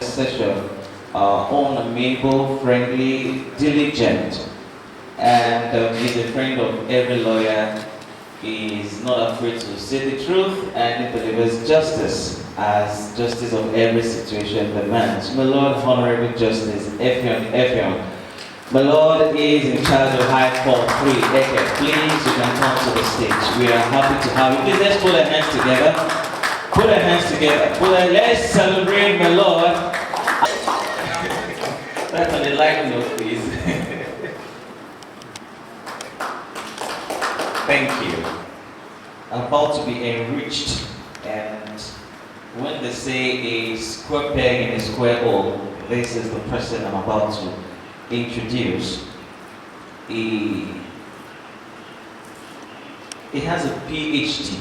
Session, amiable, friendly, diligent, and he's a friend of every lawyer. He is not afraid to say the truth, and he delivers justice as justice of every situation demands. My Lord, Honorable Justice Effiong. My Lord is in charge of High Court 3, Eket. Please, you can come to the stage. We are happy to have you. Please, let's put our hands together. Put our hands together. Let's celebrate my Lord. That's on the light note, please. Thank you. I'm about to be enriched, and when they say a square peg in a square hole, this is the person I'm about to introduce. He has a PhD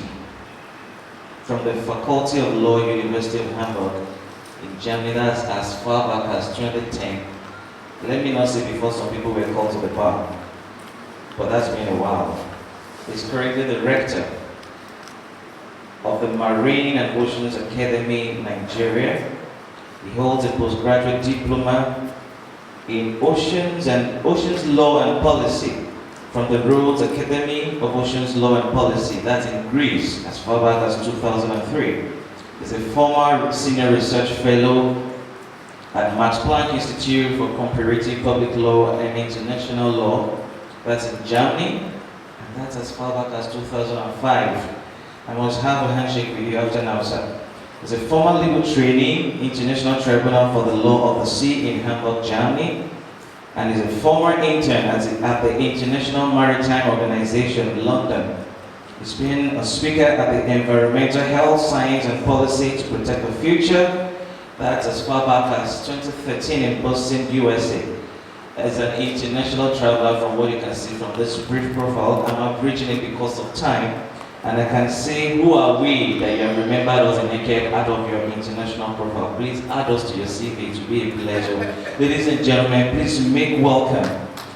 from the Faculty of Law, University of Hamburg in Germany. That's as far back as 2010. Let me not say before some people were called to the bar, but that's been a while. He's currently the rector of the Marine and Oceans Academy in Nigeria. He holds a postgraduate diploma in Oceans Law and Policy from the Rhodes Academy of Oceans Law and Policy. That's in Greece, as far back as 2003. He's a former senior research fellow at Max Planck Institute for Comparative Public Law and International Law. That's in Germany, and that's as far back as 2005. I must have a handshake with you after now, sir. He's a former legal trainee, International Tribunal for the Law of the Sea in Hamburg, Germany, and is a former intern at the International Maritime Organization in London. He's been a speaker at the Environmental Health, Science and Policy to Protect the Future. That's as far back as 2013 in Boston, USA. As an international traveler, from what you can see from this brief profile, I'm abridging it because of time. And I can say, who are we that you have remembered us in Eket out of your international profile? Please add us to your CV. It will be a pleasure. Ladies and gentlemen, please make welcome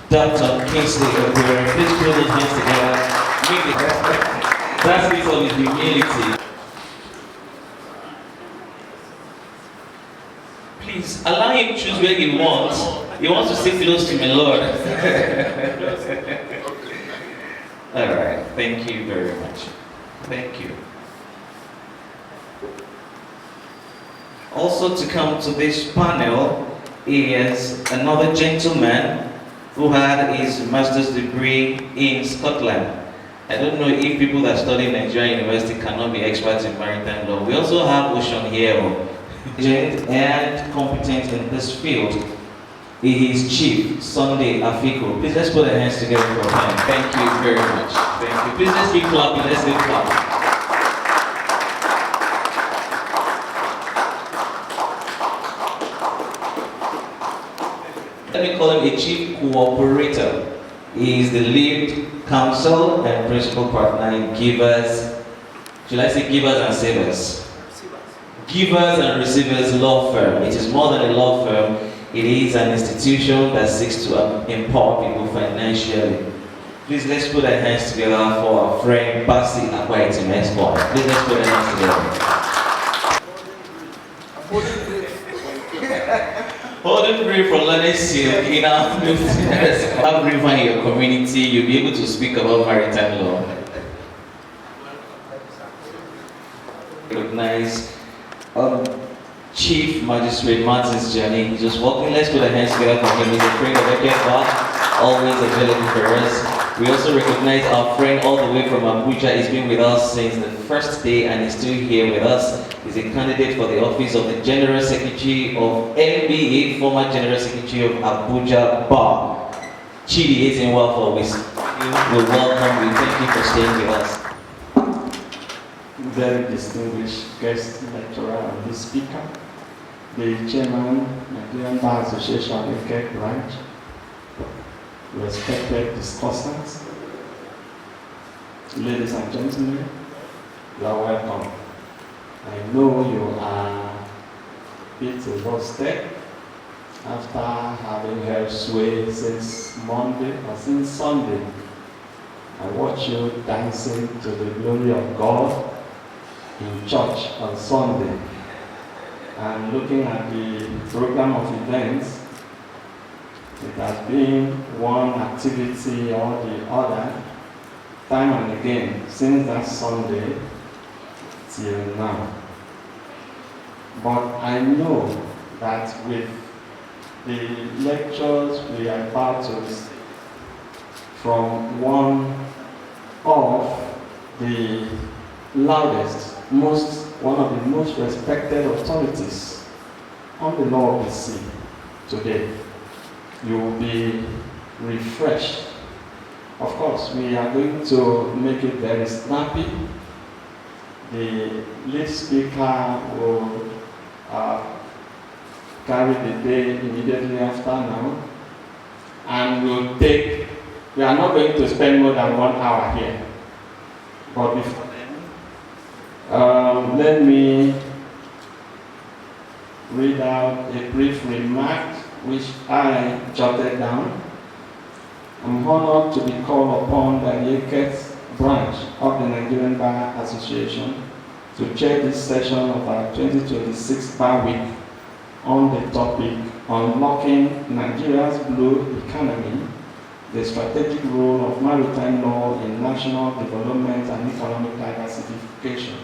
Dr. Kingsley Okwere. Please put those hands together. Make it. That's it for his humility. Please allow him to choose where he wants. He wants to sit close to my Lord. All right. Thank you very much. Thank you. Also to come to this panel is another gentleman who had his master's degree in Scotland. I don't know if people that study in Nigerian University cannot be experts in maritime law. We also have Ocean Hero, and competent in this field. He is Chief Sunday Afiko. Please let's put our hands together for him. Thank you very much. Thank you. Please let's keep clapping. Let's keep clapping. Let me call him a Chief Cooperator. He is the lead counsel and principal partner in Givers. Should I say Givers and Savers? Givers and Receivers Law Firm. It is more than a law firm. It is an institution that seeks to empower people financially. Please let's put our hands together for our friend Basi Akwaitim Export. Please let's put our hands together. Holding brief for learning silk in our business. Have brief in your community, you'll be able to speak about maritime law. Recognize Chief Magistrate Martin's journey. He's just walking. Let's put our hands together for him. He's a friend of Eket, always available for us. We also recognize our friend all the way from Abuja. He's been with us since the first day and is still here with us. He's a candidate for the office of the General Secretary of NBA, former General Secretary of Abuja Bar. Chidi Ezenwa for we welcome you. Thank you for staying with us. Very distinguished guest lecturer and this speaker, the chairman, Nigerian Bar Association, Eket branch, respected discussants, ladies and gentlemen, you are welcome. I know you are a bit exhausted after having held sway since Monday or since Sunday. I watch you dancing to the glory of God in church on Sunday. and looking at the program of events, it has been one activity or the other, time and again, since that Sunday till now. But I know that with the lectures we are about to receive from one of the loudest, one of the most respected authorities on the law of the sea today, you will be refreshed. Of course, we are going to make it very snappy. The lead speaker will carry the day immediately after now, and we are not going to spend more than 1 hour here. But before then, let me read out a brief remark which I jotted down. I'm honored to be called upon by the Eket branch of the Nigerian Bar Association to chair this session of our 2026 Bar Week on the topic Unlocking Nigeria's Blue Economy, the strategic role of maritime law in national development and economic diversification.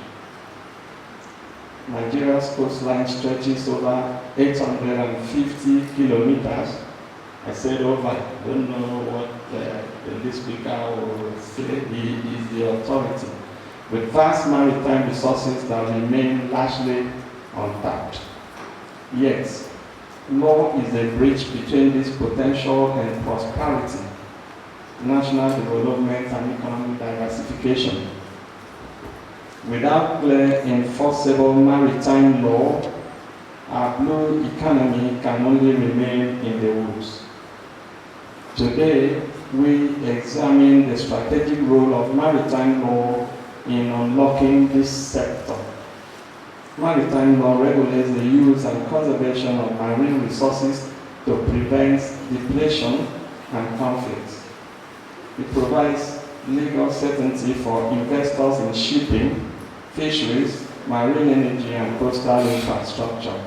Nigeria's coastline stretches over 850 kilometers. I said over, I don't know what the lead speaker will say. He is the authority, with vast maritime resources that remain largely untapped. Yet, law is a bridge between this potential and prosperity, national development and economic diversification. Without clear, enforceable maritime law, our blue economy can only remain in the woods. Today, we examine the strategic role of maritime law in unlocking this sector. Maritime law regulates the use and conservation of marine resources to prevent depletion and conflict. It provides legal certainty for investors in shipping, fisheries, marine energy, and coastal infrastructure,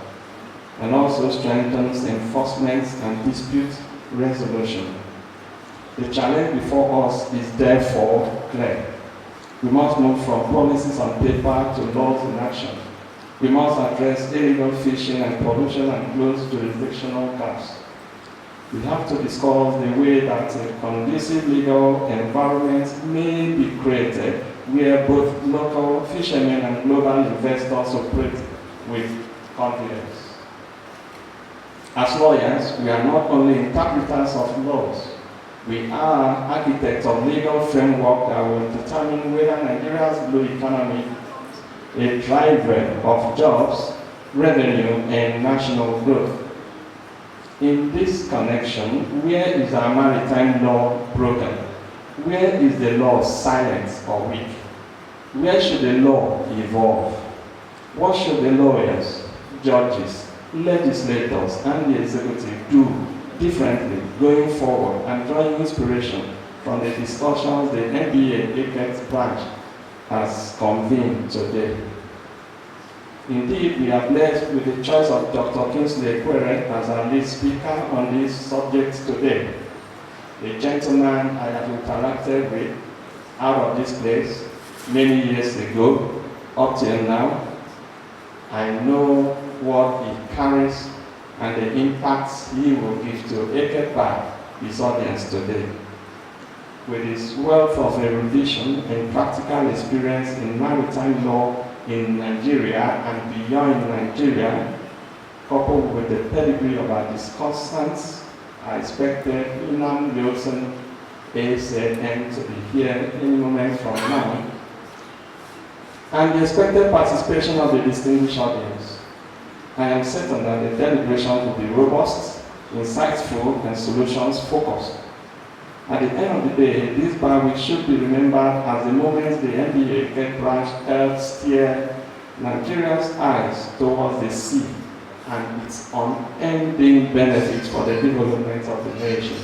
and also strengthens enforcement and dispute resolution. The challenge before us is therefore clear. We must move from policies on paper to laws in action. We must address illegal fishing and pollution and close jurisdictional gaps. We have to discuss the way that a conducive legal environment may be created where both local fishermen and global investors operate with confidence. As lawyers, we are not only interpreters of laws, we are architects of legal framework that will determine whether Nigeria's blue economy is a driver of jobs, revenue, and national growth. In this connection, where is our maritime law broken? Where is the law silent or weak? Where should the law evolve? What should the lawyers, judges, legislators, and the executive do differently going forward, and drawing inspiration from the discussions the NBA Eket branch has convened today? Indeed, we are blessed with the choice of Dr. Kingsley Ekwere as our lead speaker on this subject today. A gentleman I have interacted with out of this place many years ago, up till now. I know what he carries and the impacts he will give to Eket by his audience today. With his wealth of erudition and practical experience in maritime law in Nigeria and beyond Nigeria, coupled with the pedigree of our discussants, I expected Inam Wilson, ASN, to be here any moment from now, and the expected participation of the distinguished audience. I am certain that the deliberation will be robust, insightful, and solutions-focused. At the end of the day, this bar week should be remembered as the moment the NBA Eket branch helped steer Nigeria's eyes towards the sea and its unending benefits for the development of the nation.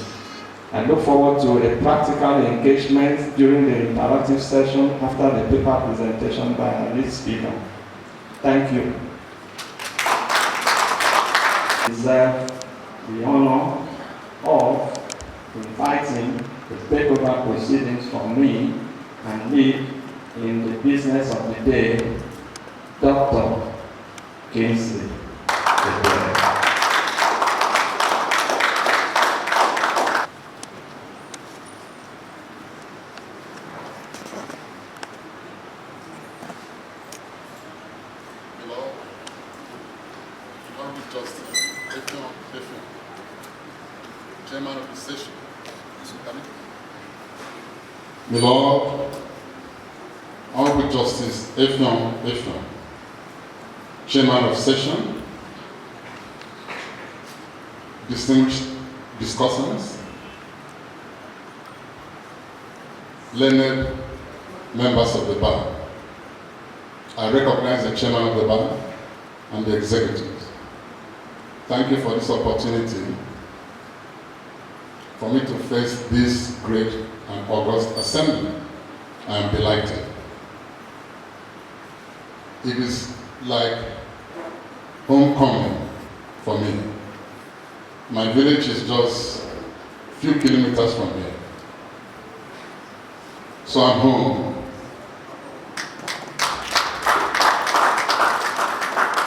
I look forward to a practical engagement during the interactive session after the paper presentation by our lead speaker. Thank you. deserve the honor of inviting to take over proceedings from me and lead in the business of the day, Dr. Kingsley. Justice Eket, Chairman of the session. My Lord, Honorable Justice Eket, Chairman of Session, distinguished discussants, learned members of the bar. I recognize the Chairman of the bar and the executives. Thank you for this opportunity for me to face this great and august assembly. I am delighted. It is like homecoming for me. My village is just a few kilometers from here. So I'm home.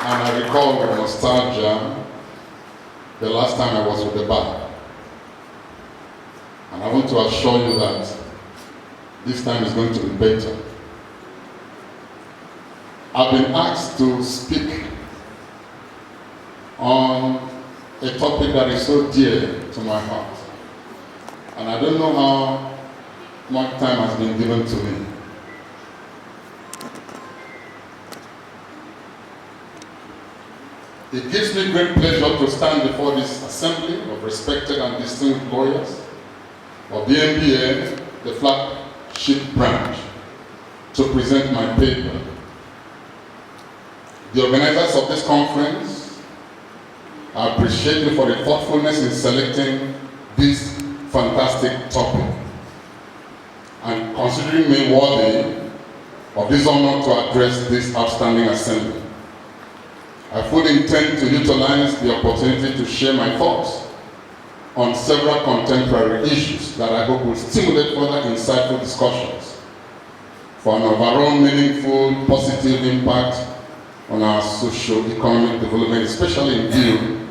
And I recall with nostalgia the last time I was with the bar. And I want to assure you that this time is going to be better. I've been asked to speak on a topic that is so dear to my heart. And I don't know how much time has been given to me. It gives me great pleasure to stand before this assembly of respected and distinguished lawyers of the NBA, the flagship branch, to present my paper. The organizers of this conference, I appreciate you for the thoughtfulness in selecting this fantastic topic and considering me worthy of this honor to address this outstanding assembly. I fully intend to utilize the opportunity to share my thoughts on several contemporary issues that I hope will stimulate further insightful discussions for an overall meaningful, positive impact on our socio-economic development, especially in view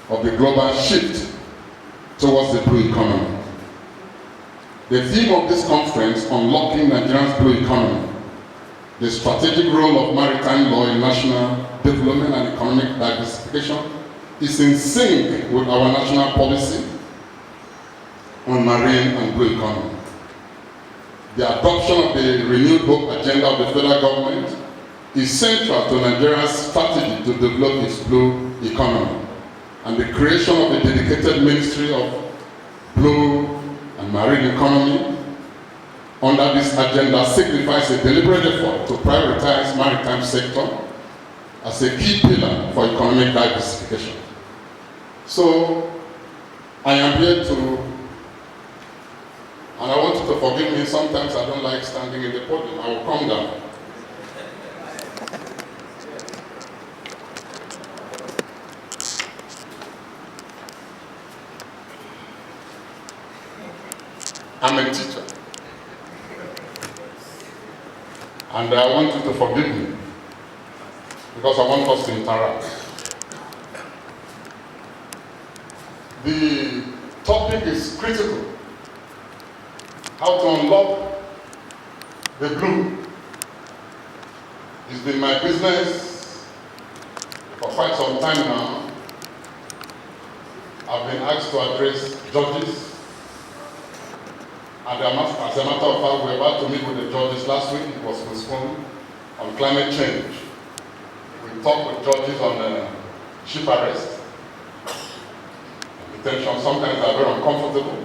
of the global shift towards the blue economy. The theme of this conference, Unlocking Nigeria's Blue Economy, the strategic role of maritime law in national development and economic diversification, is in sync with our national policy on marine and blue economy. The adoption of the renewed hope agenda of the federal government is central to Nigeria's strategy to develop its blue economy, and the creation of a dedicated Ministry of Blue and Marine Economy under this agenda signifies a deliberate effort to prioritize maritime sector as a key pillar for economic diversification. So, I am here to, and I want you to forgive me, sometimes I don't like standing in the podium. I will come down. I'm a teacher. And I want you to forgive me, because I want us to interact. The topic is critical. How to unlock the blue. It's been my business for quite some time now. I've been asked to address judges. And as a matter of fact, we were about to meet with the judges last week. It was postponed on climate change. We talked with judges on ship arrest. Detention sometimes are very uncomfortable.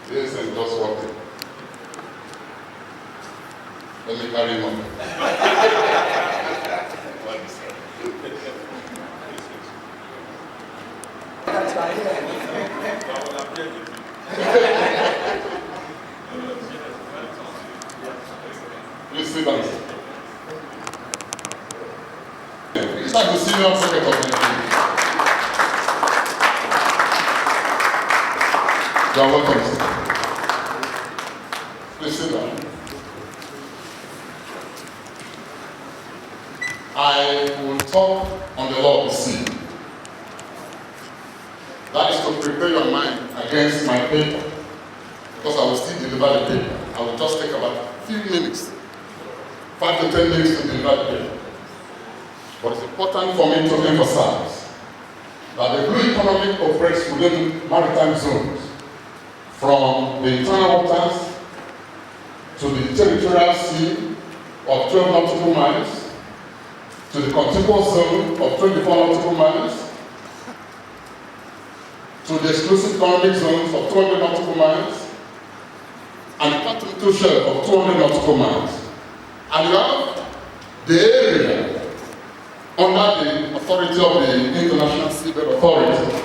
This is just working. Let me carry on. Please sit down. It's like the senior secretary of Nigeria. You are welcome, sir. Please sit down. I will talk on the law of the sea. That is to prepare your mind against my paper. Because I will still deliver the paper. I will just take about a few minutes, 5 to 10 minutes to deliver the paper. But it's important for me to emphasize that the blue economy operates within maritime zones, from the internal waters to the territorial sea of 12 nautical miles, to the contiguous zone of 24 nautical miles, to the exclusive economic zones of 200 nautical miles, and the continental shelf of 200 nautical miles. And you have the area under the authority of the International Seabed Authority.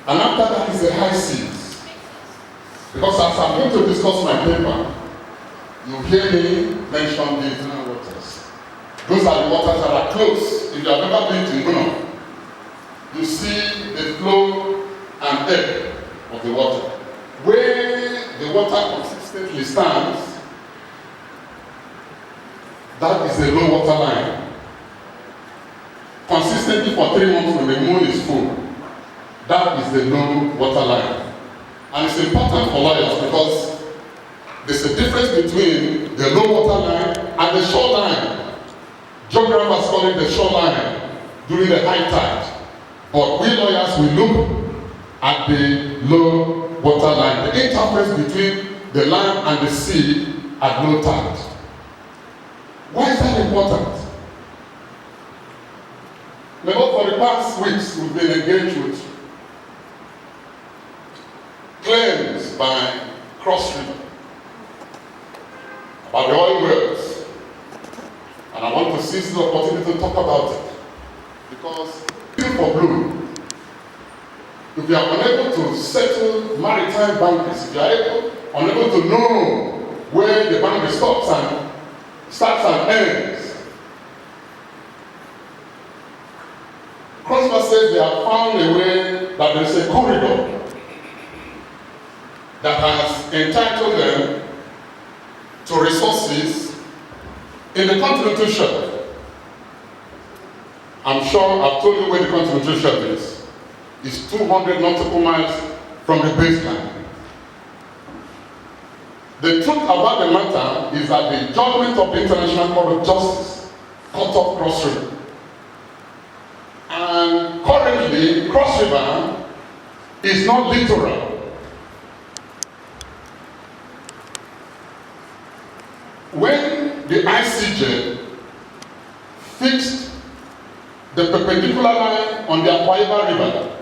And after that is the high seas. Because as I'm going to discuss my paper, you hear me mention the internal waters. Those are the waters that are close. If you have ever been to Ghana, you see the flow and ebb of the water. Where the water consistently stands, that is the low water line. Consistently for 3 months when the moon is full, that is the low water line. And it's important for lawyers because there's a difference between the low water line and the shoreline. Geographers call it the shoreline during the high tide. But we lawyers, we look at the low water line, the interface between the land and the sea at low tide. Why is that important? Now, for the past weeks, we've been engaged with claims by Cross River about the oil wells. And I want to seize the opportunity to talk about it. Because for blue, if you are unable to settle maritime boundaries, if you are unable to know where the boundary starts and ends, Cross River says they have found a way that there is a corridor that has entitled them to resources in the continental shelf. I'm sure I've told you where the continental shelf is. It's 200 nautical miles from the baseline. The truth about the matter is that the judgment of the International Court of Justice cut off Cross River. And currently, Cross River is not littoral. When the ICJ fixed the perpendicular line on the Akwa River,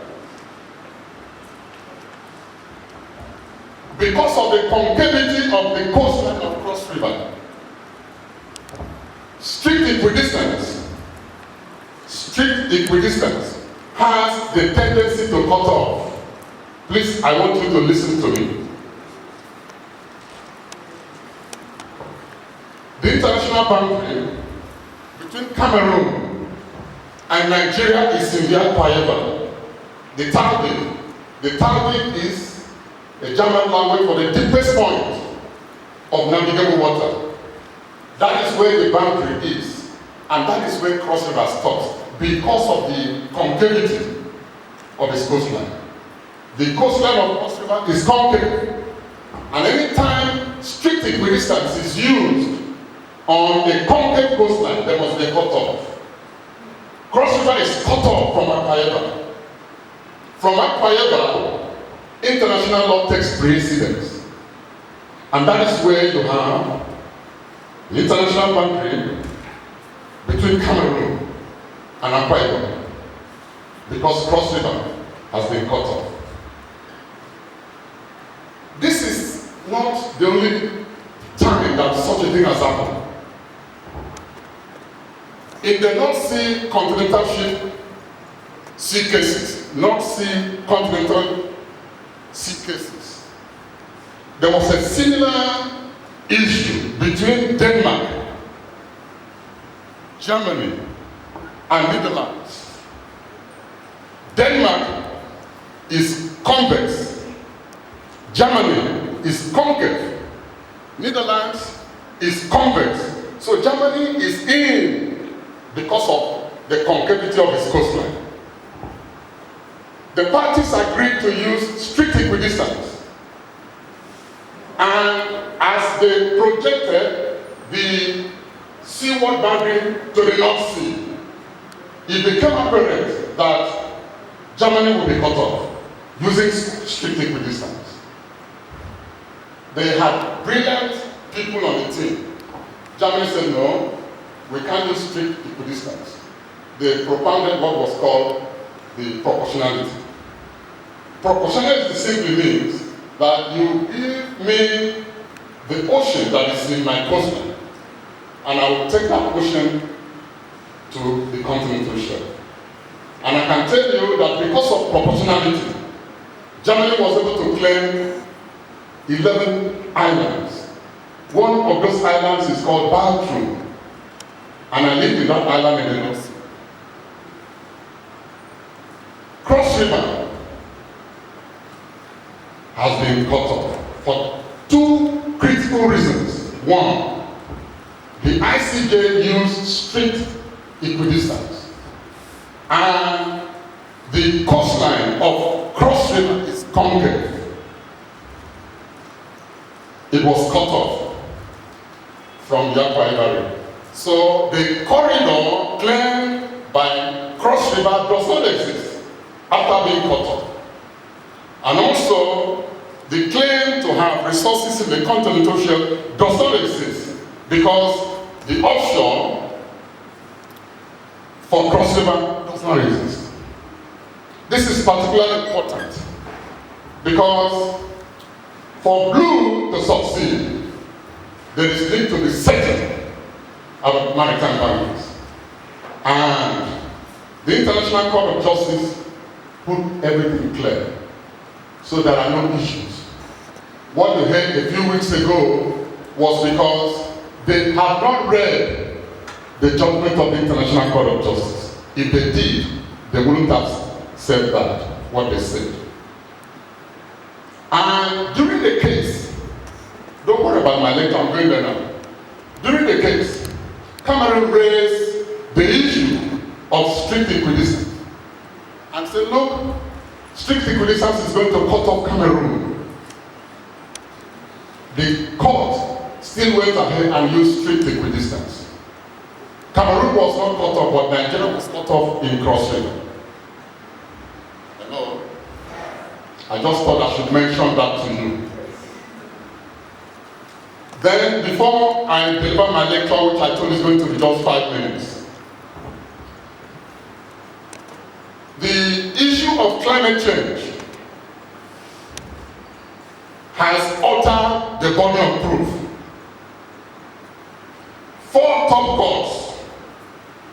because of the concavity of the coastline of Cross River, strict equidistance has the tendency to cut off. Please, I want you to listen to me. The international boundary between Cameroon and Nigeria is in the Akwa River. The Talbi is a German language for the deepest point of navigable water. That is where the boundary is, and that is where Cross River stops because of the concavity of its coastline. The coastline of Cross River is concave, and any time strict equidistance is used on a concave coastline, there must be a cut-off. Cross River is cut off from Akwa River. From Akwa River, international law takes precedence. And that is where you have the international boundary between Cameroon and Akwa River, because Cross River has been cut off. This is not the only time that such a thing has happened. In the North Sea continental sea cases, North Sea continental sea cases, there was a similar issue between Denmark, Germany, and Netherlands. Denmark is convex, Germany is concave, Netherlands is convex. So Germany is in because of the concavity of its coastline. The parties agreed to use strict equidistance. And as they projected the seaward boundary to the North Sea, it became apparent that Germany would be cut off using strict equidistance. They had brilliant people on the team. Germany said, no, we can't use strict equidistance. They propounded what was called the proportionality. Proportionality simply means that you give me the ocean that is in my coastline, and I will take that ocean to the continental shelf. And I can tell you that because of proportionality, Germany was able to claim 11 islands. One of those islands is called Baltrum, and I lived in that island in the North Sea. Cross River has been cut off for two critical reasons. One, the ICJ used strict equidistance, and the coastline of Cross River is concave. It was cut off from the Akwa Ibom. So the corridor claimed by Cross River does not exist after being cut off. And also, the claim to have resources in the continental shelf does not exist because the offshore for Cross River does not exist. This is particularly important because for blue to succeed, there is need to be settled our maritime boundaries. And the International Court of Justice put everything clear, so there are no issues. What they heard a few weeks ago was because they have not read the judgment of the International Court of Justice. If they did, they wouldn't have said that, what they said. And during the case, don't worry about my lecture, I'm going there now. During the case, Cameroon raised the issue of strict equidistance and said, look, strict equidistance is going to cut off Cameroon. The court still went ahead and used strict equidistance. Cameroon was not cut off, but Nigeria was cut off in Cross River. Hello? I just thought I should mention that to you. Then, before I deliver my lecture, which I told is going to be just 5 minutes, the issue of climate change has altered the burden of proof. 4 top courts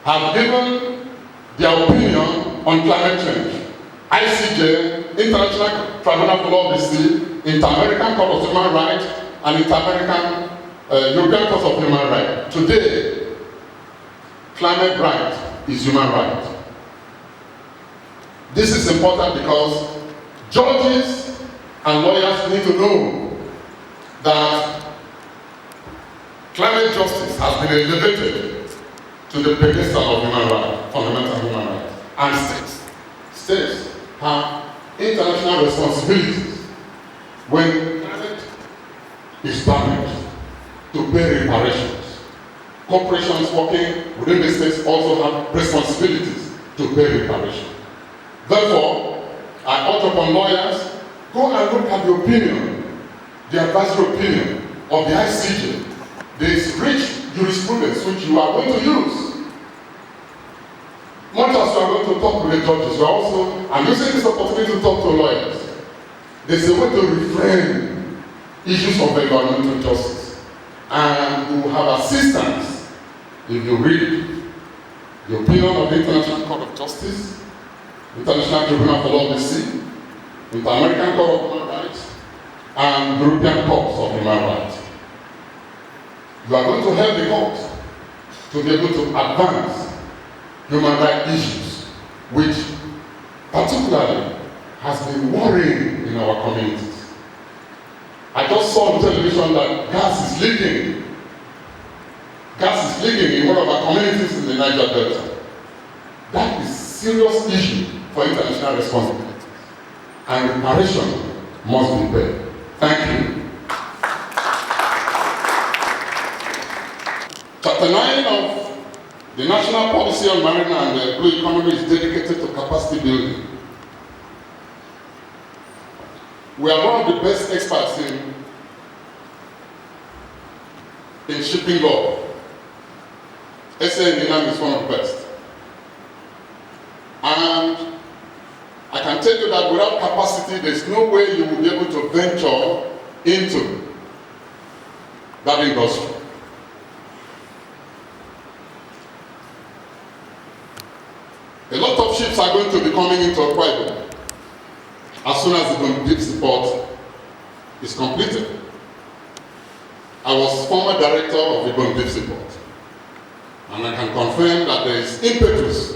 have given their opinion on climate change. ICJ, International Tribunal for Law of the Sea, Inter-American Court of Human Rights, and Inter-American European Court of Human Rights. Today, climate right is human right. This is important because judges and lawyers need to know that climate justice has been elevated to the pedestal of human rights, fundamental human rights. And states have international responsibilities when climate is damaged to pay reparations. Corporations working within the states also have responsibilities to pay reparations. Therefore, I urge upon lawyers, go and look at the opinion, the advisory opinion of the ICJ. There is rich jurisprudence which you are going to use. Much as you are going to talk to the judges, you are also, I'm using this opportunity to talk to lawyers. There's a way to reframe issues of environmental justice. And you will have assistance if you read the opinion of the International Court of Justice, International Tribunal for Law of the Sea, Inter-American Court of Human Rights, and European Court of Human Rights. You are going to help the court to be able to advance human rights issues, which particularly has been worrying in our communities. I just saw on television that gas is leaking. Gas is leaking in one of our communities in the Niger Delta. That is a serious issue for international responsibility. And reparation must be paid. Thank you. Chapter 9 of the National Policy on Marine and the Blue Economy is dedicated to capacity building. We are one of the best experts in shipping law. SNINAM is one of the best. And I can tell you that without capacity, there's no way you will be able to venture into that industry. A lot of ships are going to be coming into operation as soon as the deep support is completed. I was former director of the deep support, and I can confirm that there is impetus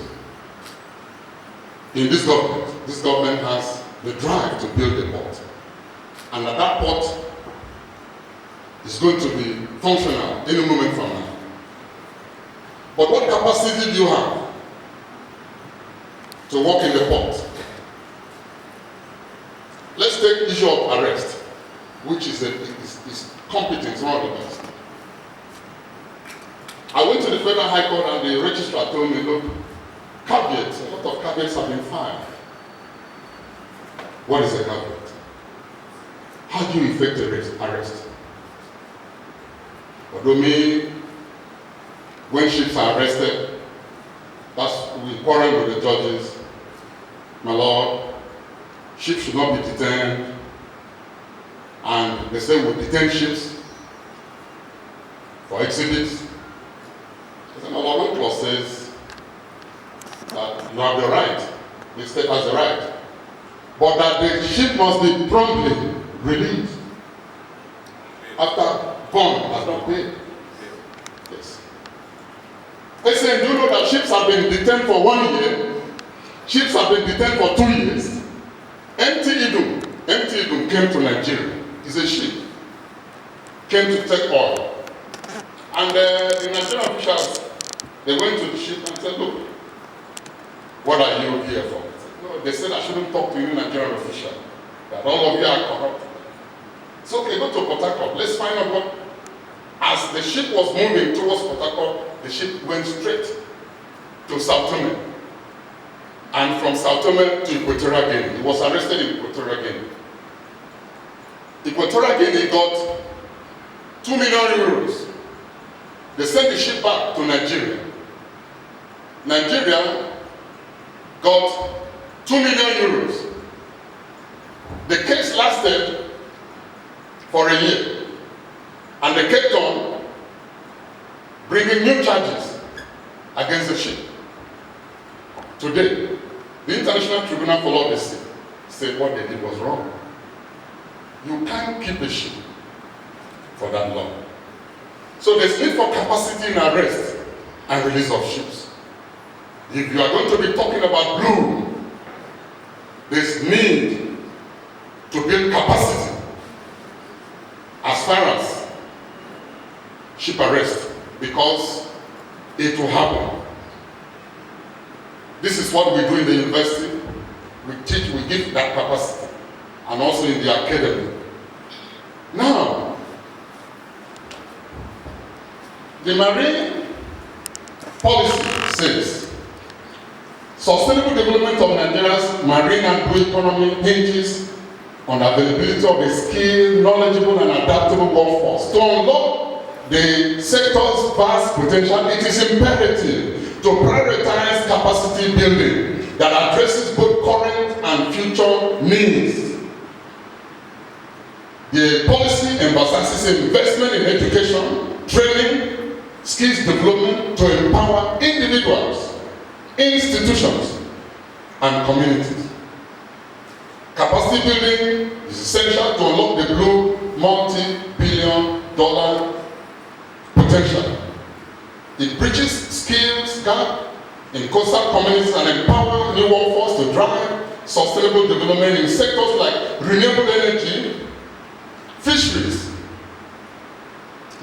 in this government. This government has the drive to build a port, and that port is going to be functional any moment from now. But what capacity do you have to work in the port? Let's take the issue of arrest, which is competent, one of the best. I went to the Federal High Court and the registrar told me, look, caveats, a lot of caveats have been filed. What is a caveat? How do you effect arrest? Although me, when ships are arrested, we quarrel with the judges. My lord, ships should not be detained. And they say we detain ships for exhibits. The number one clause says that you have the right, the state has the right, but that the ship must be promptly released after bond has not paid. Yes. They say, do you know that ships have been detained for 1 year? Ships have been detained for 2 years. MT Idum came to Nigeria. It's a ship. Came to take oil. And the Nigerian officials, they went to the ship and said, look, what are you here for? No, they said I shouldn't talk to you, Nigerian official. That all of you are corrupt. It's okay, go to Port Harcourt. Let's find out what. As the ship was moving towards Port Harcourt, the ship went straight to Sao Tome. And from Sao Tome to Equatorial Guinea. He was arrested in Equatorial Guinea. Equatorial Guinea got 2 million euros. They sent the ship back to Nigeria. Nigeria got 2 million euros. The case lasted for a year, and they kept on bringing new charges against the ship. Today, the International Tribunal for Law of the Sea said what they did was wrong. You can't keep a ship for that long. So there's need for capacity in arrest and release of ships. If you are going to be talking about blue, there's need to build capacity as far as ship arrest, because it will happen. This is what we do in the university. We teach, we give that capacity, and also in the academy. Now, the marine policy says sustainable development of Nigeria's marine and blue economy hinges on the availability of a skilled, knowledgeable, and adaptable workforce. To unlock the sector's vast potential, it is imperative to prioritize capacity building that addresses both current and future needs. The policy emphasizes investment in education, training, skills development to empower individuals, institutions, and communities. Capacity building is essential to unlock the blue multi-billion-dollar potential. It bridges skills gap in coastal communities and empowers new workforce to drive sustainable development in sectors like renewable energy, fisheries,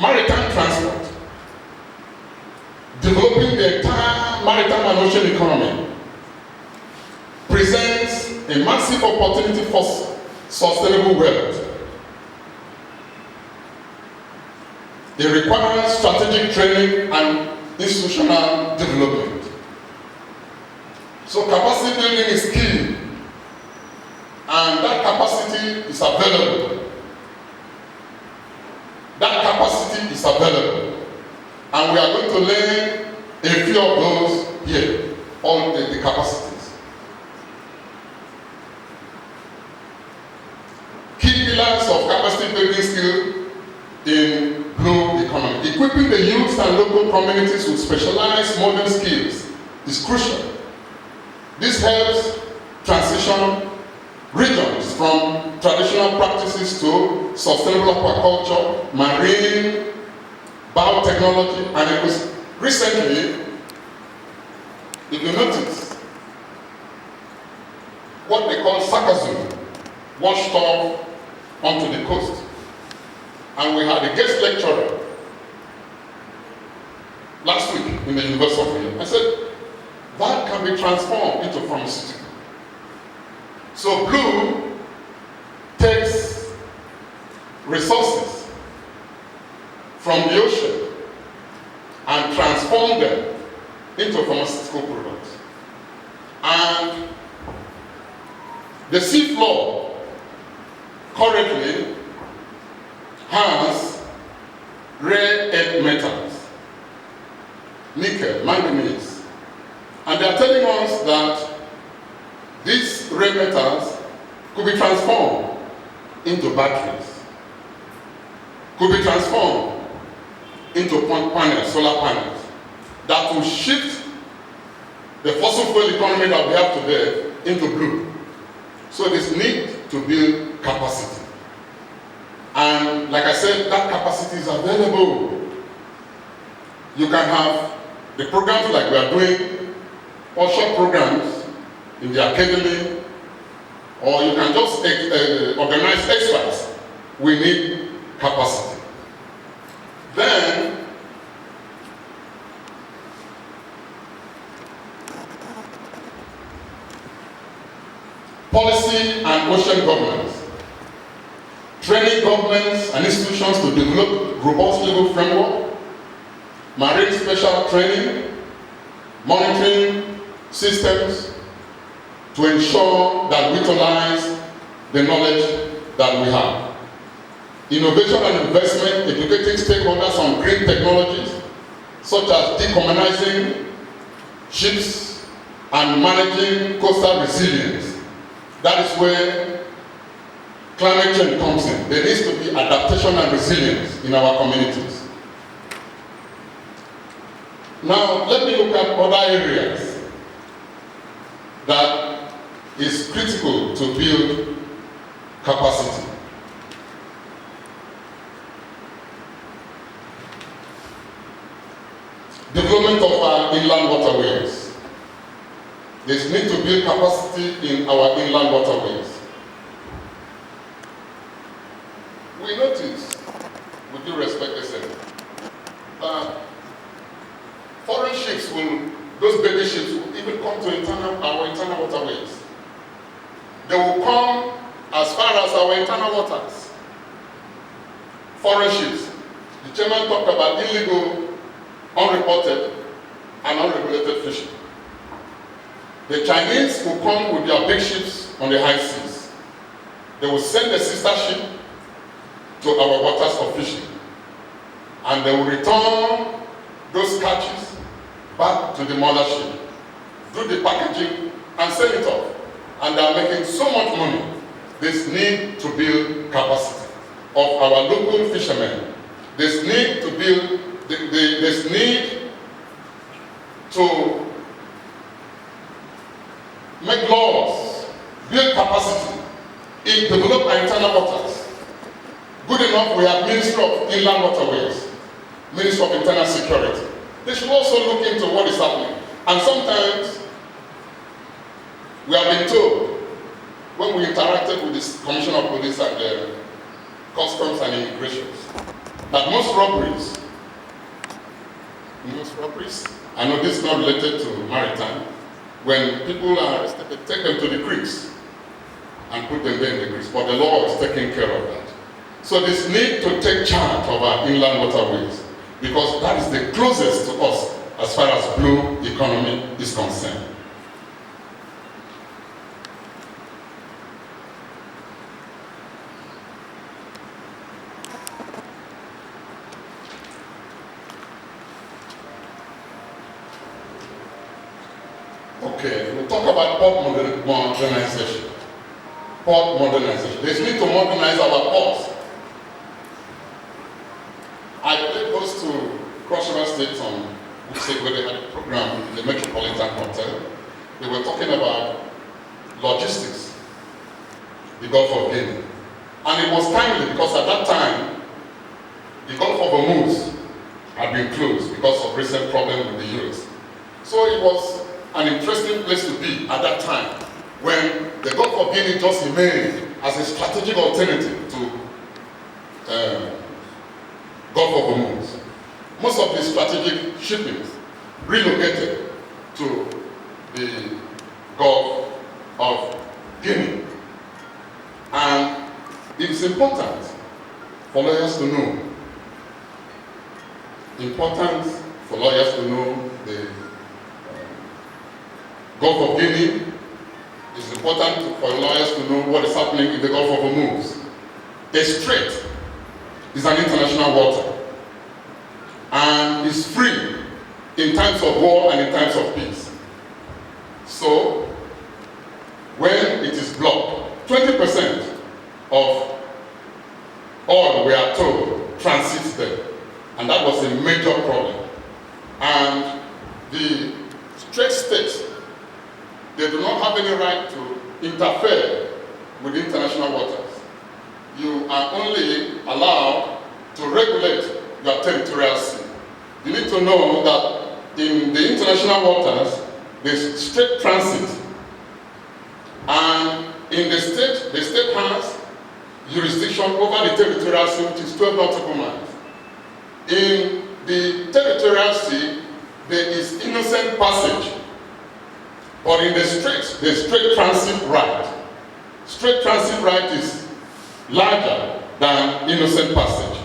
maritime transport, developing the entire maritime and ocean economy. Presents a massive opportunity for sustainable wealth. It requires strategic training and institutional development. So capacity building is key, and that capacity is available. That capacity is available, and we are going to learn a few of those here, all the capacities. Key pillars of capacity building skill in blue economy. Equipping the youth and local communities with specialized modern skills is crucial. This helps transition regions from traditional practices to sustainable aquaculture, marine, biotechnology, and ecosystem. Recently, if you notice, what they call sargassum washed off onto the coast. And we had a guest lecturer last week in the University of New York. I said, that can be transformed into pharmaceutical. So blue takes resources from the ocean and transforms them into pharmaceutical products. And the seafloor currently has rare earth metals, nickel, manganese, and they are telling us that these rare metals could be transformed into batteries, could be transformed into panels, solar panels, that will shift the fossil fuel economy that we have today into blue. So there's need to build capacity. And like I said, that capacity is available. You can have the programs like we are doing, workshop programs in the academy, or you can just organize experts. We need capacity. Then, policy and ocean governance. Training governments and institutions to develop robust legal framework, marine special training, monitoring systems to ensure that we utilize the knowledge that we have. Innovation and investment, educating stakeholders on green technologies, such as decommissioning ships and managing coastal resilience. That is where climate change comes in. There needs to be adaptation and resilience in our communities. Now, let me look at other areas that is critical to build capacity. Development of our inland waterways. There's need to build capacity in our inland waterways. We notice, with due respect, that foreign ships those baby ships will even come to our internal waterways. They will come as far as our internal waters. Foreign ships. The chairman talked about illegal, unreported, and unregulated fishing. The Chinese will come with their big ships on the high seas. They will send a sister ship to our waters for fishing. And they will return those catches back to the mothership, do the packaging, and sell it off. And they are making so much money. There's need to build capacity of our local fishermen. There's need to build, there's need to make laws, build capacity, develop our internal waters. Good enough, we have Ministry of Inland Waterways. Ministry of Internal Security. They should also look into what is happening. And sometimes we have been told, when we interacted with the Commissioner of Police and Customs and Immigration, that most robberies, I know this is not related to maritime, when people are arrested, they take them to the creeks and put them there in the creeks, but the law is taking care of that. So this need to take charge of our inland waterways, because that is the closest to us as far as blue economy is concerned. Okay, we'll talk about port modernization. Port modernization. There's need to modernize our ports. I played close to Cross River State on weeks ago. They had a program in the Metropolitan Hotel. They were talking about logistics, the Gulf of Guinea. And it was timely because at that time, the Gulf of Hormuz had been closed because of recent problems with the US. So it was an interesting place to be at that time, when the Gulf of Guinea just emerged as a strategic alternative to Gulf of Hormuz. Most of the strategic shipping relocated to the Gulf of Guinea. And it is important for lawyers to know. Important for lawyers to know the Gulf of Guinea. It's important for lawyers to know what is happening in the Gulf of Hormuz. A strait is an international water and is free in times of war and in times of peace. So, when it is blocked, 20% of oil, we are told, transits there. And that was a major problem. And the strait states, they do not have any right to interfere with international waters. You are only allowed to regulate your territorial sea. You need to know that in the international waters, there's strait transit. And in the state has jurisdiction over the territorial sea, which is 12 nautical miles. In the territorial sea, there is innocent passage. But in the strait, the strait transit right. Strait transit right is larger than innocent passage.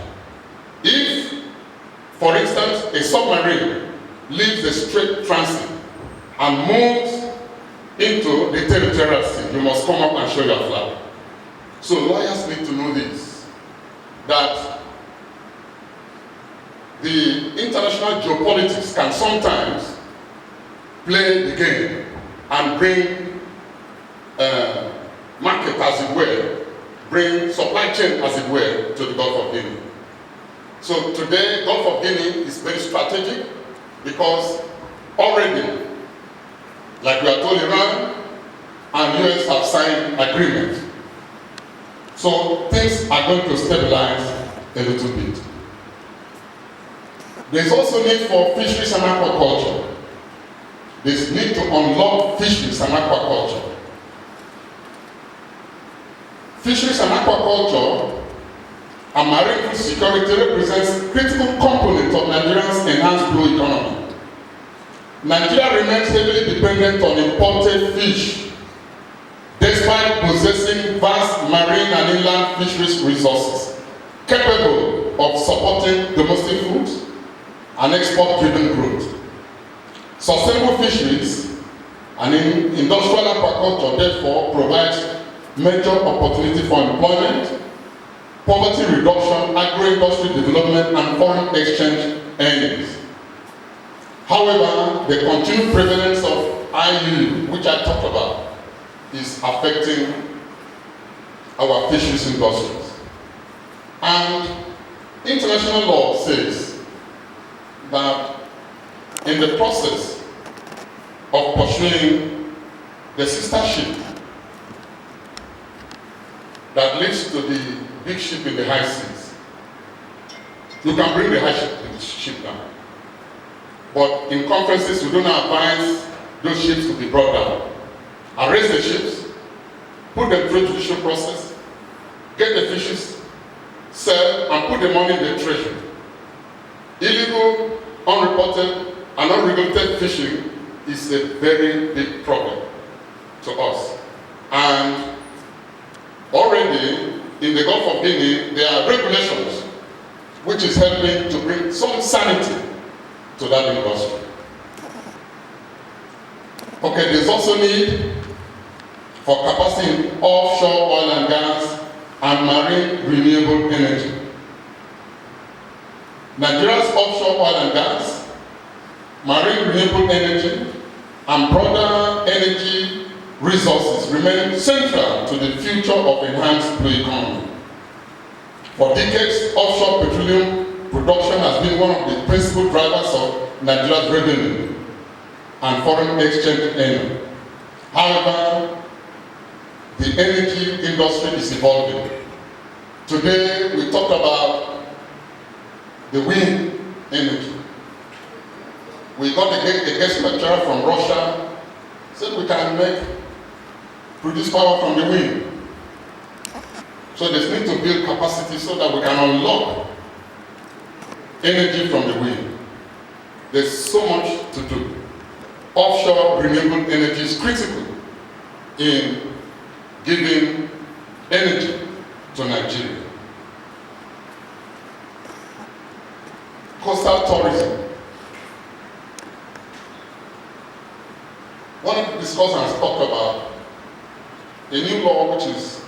If, for instance, a submarine leaves the strait transit and moves into the territorial sea, you must come up and show your flag. So lawyers need to know this, that the international geopolitics can sometimes play the game and bring market, as it were, bring supply chain, as it were, to the Gulf of Guinea. So today, Gulf of Guinea is very strategic because already, like we are told, Iran and US have signed agreement. So things are going to stabilize a little bit. There's also need for fisheries and aquaculture. There's need to unlock fisheries and aquaculture. Fisheries and aquaculture and marine food security represents critical component of Nigeria's enhanced blue economy. Nigeria remains heavily dependent on imported fish, despite possessing vast marine and inland fisheries resources, capable of supporting domestic food and export-driven growth. Sustainable fisheries and industrial aquaculture therefore provides major opportunity for employment, poverty reduction, agro-industry development, and foreign exchange earnings. However, the continued prevalence of IUU, which I talked about, is affecting our fisheries industries. And international law says that in the process of pursuing the sister ship that leads to the big ship in the high seas, You can bring the ship down. But in conferences, we don't advise those ships to be brought down. Arrest the ships, put them through judicial process, get the fishes, sell, and put the money in the treasury. Illegal, unreported, and unregulated fishing is a very big problem to us. And already in the Gulf of Guinea, there are regulations which is helping to bring some sanity to that industry. Okay, there's also need for capacity in offshore oil and gas and marine renewable energy. Nigeria's offshore oil and gas, marine renewable energy, and broader energy resources remain central to the future of enhanced blue economy. For decades, offshore petroleum production has been one of the principal drivers of Nigeria's revenue and foreign exchange earning. However, the energy industry is evolving. Today, we talked about the wind energy. We got a guest lecturer from Russia, said we can produce power from the wind. So there's need to build capacity so that we can unlock energy from the wind. There's so much to do. Offshore renewable energy is critical in giving energy to Nigeria. Coastal tourism. One of the discussants talked about a new law which is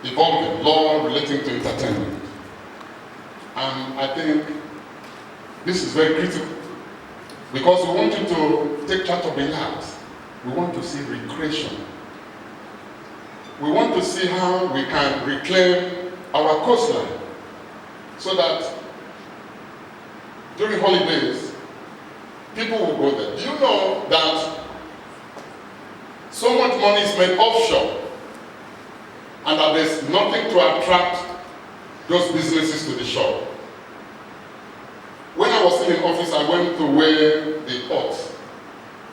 evolving, law relating to entertainment. And I think this is very critical because we want you to take charge of the yachts. We want to see recreation. We want to see how we can reclaim our coastline so that during holidays, people will go there. Do you know that so much money is made offshore and that there's nothing to attract those businesses to the shore? When I was still in office, I went to where the port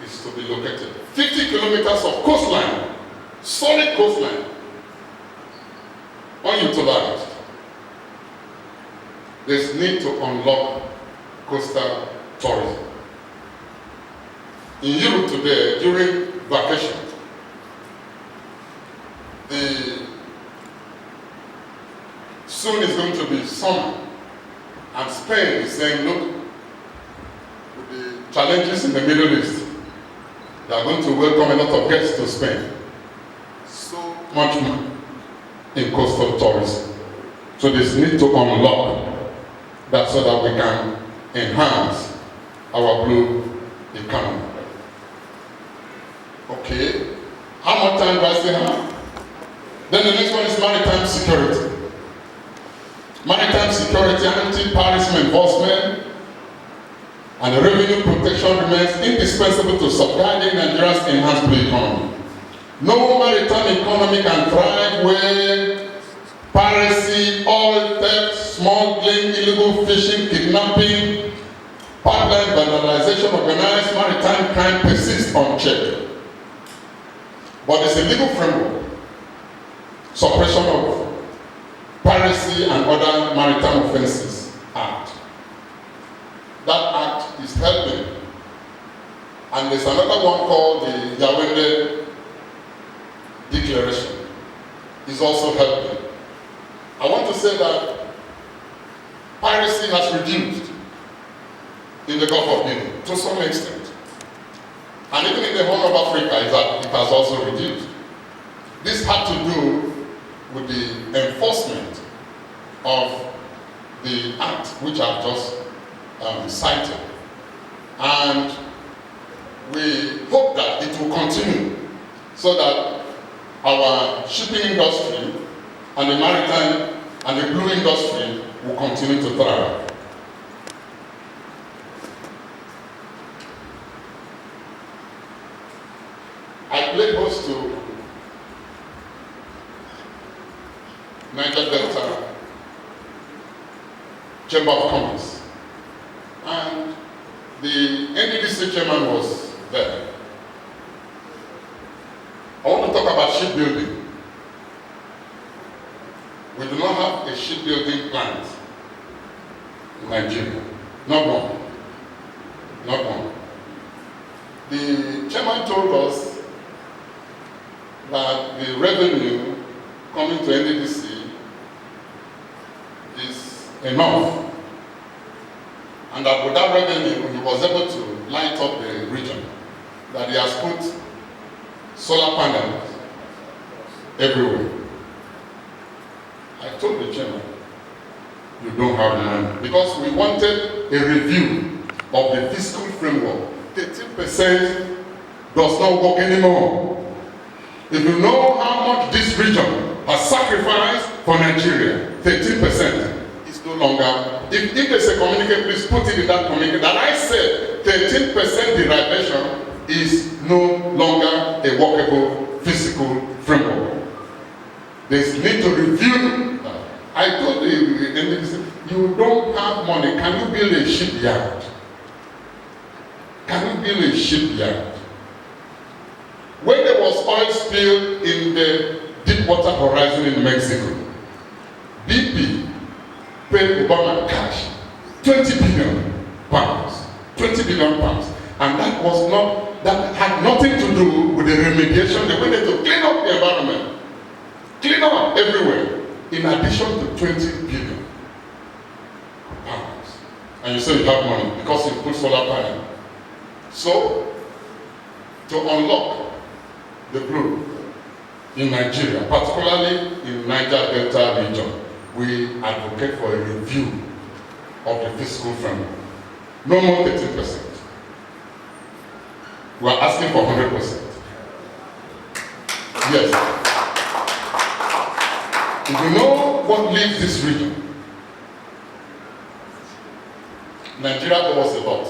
is to be located. 50 kilometers of coastline, solid coastline, unutilized. There's need to unlock coastal tourism. In Europe today, during vacation, soon is going to be summer, and Spain is saying, look, with the challenges in the Middle East, they are going to welcome a lot of guests to Spain. So much money in coastal tourism. So there's need to unlock that so that we can enhance our blue economy. Okay, how much time do I still have? Then the next one is maritime security. Maritime security, anti-piracy enforcement, and revenue protection remains indispensable to safeguarding Nigeria's enhanced blue economy. No maritime economy can thrive where piracy, oil theft, smuggling, illegal fishing, kidnapping, pipeline vandalization, organized maritime crime persist unchecked. But there's a legal framework, Suppression of Piracy and Other Maritime Offences Act. That act is helping. And there's another one called the Yawende Declaration. Is also helping. I want to say that piracy has reduced in the Gulf of Guinea to some extent. And even in the Horn of Africa, it has also reduced. This had to do with the enforcement of the act, which I've just cited. And we hope that it will continue so that our shipping industry and the maritime and the blue industry will continue to thrive. I played host to Niger Delta Chamber of Commerce. And the NDDC chairman was there. I want to talk about shipbuilding. We do not have a shipbuilding plant in Nigeria. Not one. Not one. The chairman told us that the revenue coming to NDDC is enough, and that with that revenue he was able to light up the region, that he has put solar panels everywhere. I told the chairman, you don't have money, because we wanted a review of the fiscal framework. 13% does not work anymore. If you know how much this region has sacrificed for Nigeria, 13% is no longer. If there's a communique, please put it in that communique that I said 13% derivation is no longer a workable physical framework. There's need to review. I told you don't have money. Can you build a shipyard? Can you build a shipyard? When there was oil spill in the Deepwater Horizon in Mexico, BP paid Obama cash, 20 billion pounds, 20 billion pounds, and that had nothing to do with the remediation. They wanted to clean up the environment, clean up everywhere, in addition to 20 billion pounds. And you say you have money because you put solar panel. So, to unlock the blue in Nigeria, particularly in Niger Delta region, we advocate for a review of the fiscal framework. No more 13%. We are asking for 100%. Yes. If you know what leaves this region, Nigeria owes a lot.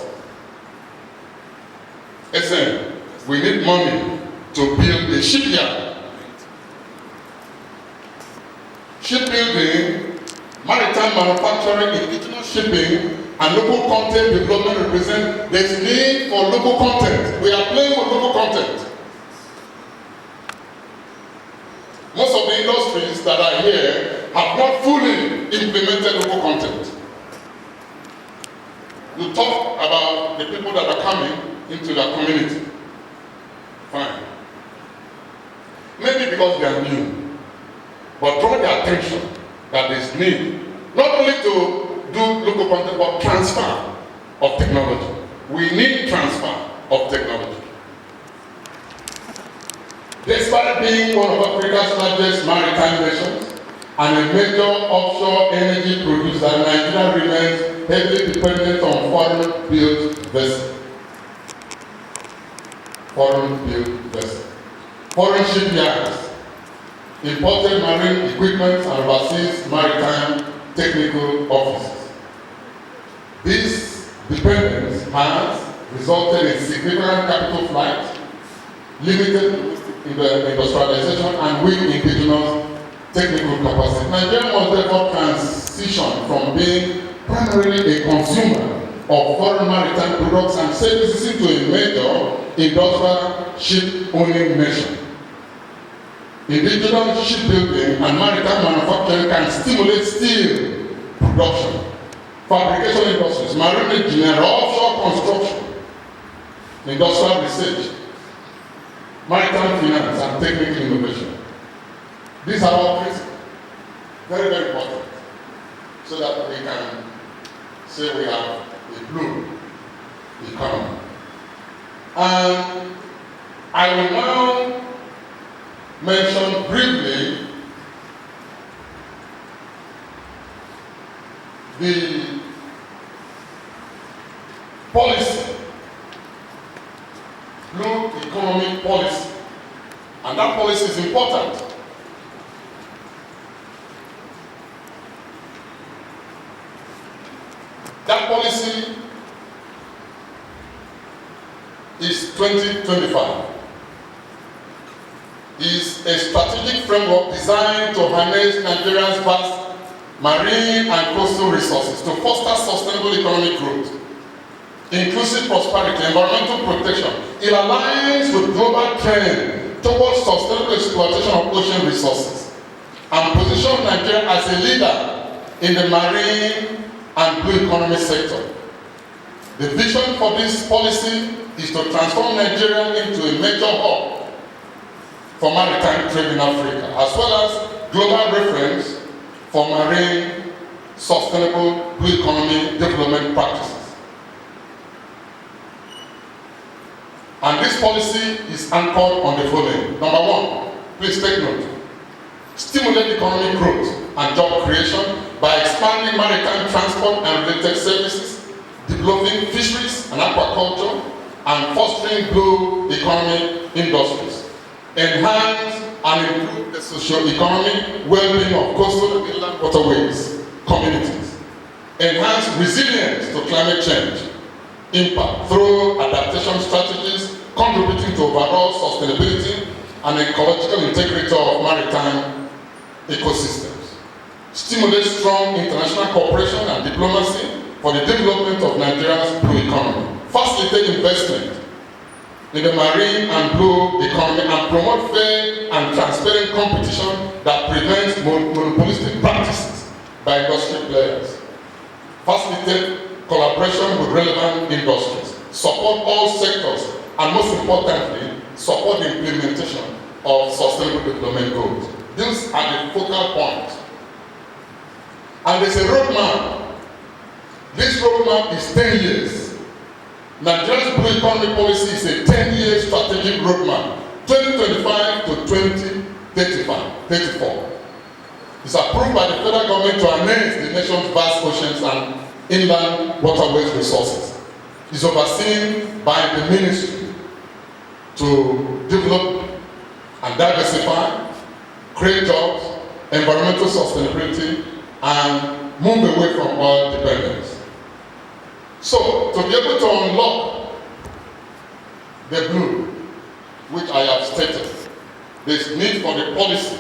SN, we need money to build a shipyard. Shipbuilding, maritime manufacturing, indigenous shipping, and local content development represent there's need for local content. We are playing with local content. Most of the industries that are here have not fully implemented local content. You talk about the people that are coming into the community. Fine. Maybe because they are new, but draw their attention that there is need not only to do local content but transfer of technology. We need transfer of technology. Despite being one of Africa's largest maritime nations and a major offshore energy producer, Nigeria remains heavily dependent on foreign-built vessels. Foreign shipyards, imported marine equipment, and overseas maritime technical offices. This dependence has resulted in significant capital flight, limited industrialization, and weak indigenous technical capacity. Nigeria must therefore transition from being primarily a consumer of foreign maritime products and services into a major industrial ship-owning nation. Indigenous shipbuilding and maritime manufacturing can stimulate steel production, fabrication industries, marine engineering, offshore construction, industrial research, maritime finance, and technical innovation. These are all critical, very, very important, so that we can say we have a blue economy. And I will now mention briefly the policy, blue economic policy, and that policy is important. That policy is 2025. Is a strategic framework designed to harness Nigeria's vast marine and coastal resources to foster sustainable economic growth, inclusive prosperity, environmental protection. It aligns with global trend towards sustainable exploitation of ocean resources and position Nigeria as a leader in the marine and blue economy sector. The vision for this policy is to transform Nigeria into a major hub for maritime trade in Africa, as well as global reference for marine sustainable blue economy development practices. And this policy is anchored on the following. Number one, please take note. Stimulate economic growth and job creation by expanding maritime transport and related services, developing fisheries and aquaculture, and fostering blue economy industries. Enhance and improve the socio-economic well-being of coastal and inland waterways communities. Enhance resilience to climate change impact through adaptation strategies contributing to overall sustainability and ecological integrity of maritime ecosystems. Stimulate strong international cooperation and diplomacy for the development of Nigeria's blue economy. Facilitate investment in the marine and blue economy and promote fair and transparent competition that prevents monopolistic practices by industry players. Facilitate collaboration with relevant industries. Support all sectors and most importantly, support the implementation of sustainable development goals. These are the focal points. And there's a roadmap. This roadmap is 10 years. Nigeria's blue economy policy is a 10-year strategic roadmap, 2025 to 2034. It's approved by the federal government to harness the nation's vast oceans and inland waterways resources. It's overseen by the ministry to develop and diversify, create jobs, environmental sustainability, and move away from oil dependence. So, to be able to unlock the blue, which I have stated, there's need for the policy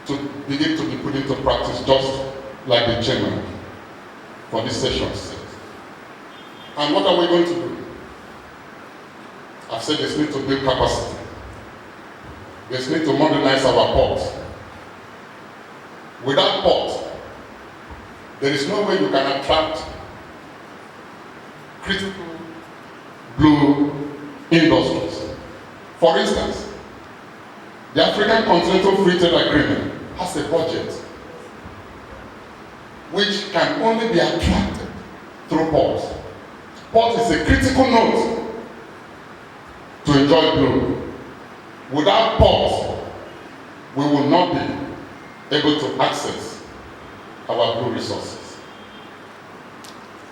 to begin to be put into practice, just like the chairman for this session said. And what are we going to do? I've said there's need to build capacity. There's need to modernize our ports. Without ports, there is no way you can attract critical blue industries. For instance, the African Continental Free Trade Agreement has a budget which can only be attracted through ports. Port is a critical node to enjoy blue. Without ports, we will not be able to access our blue resources.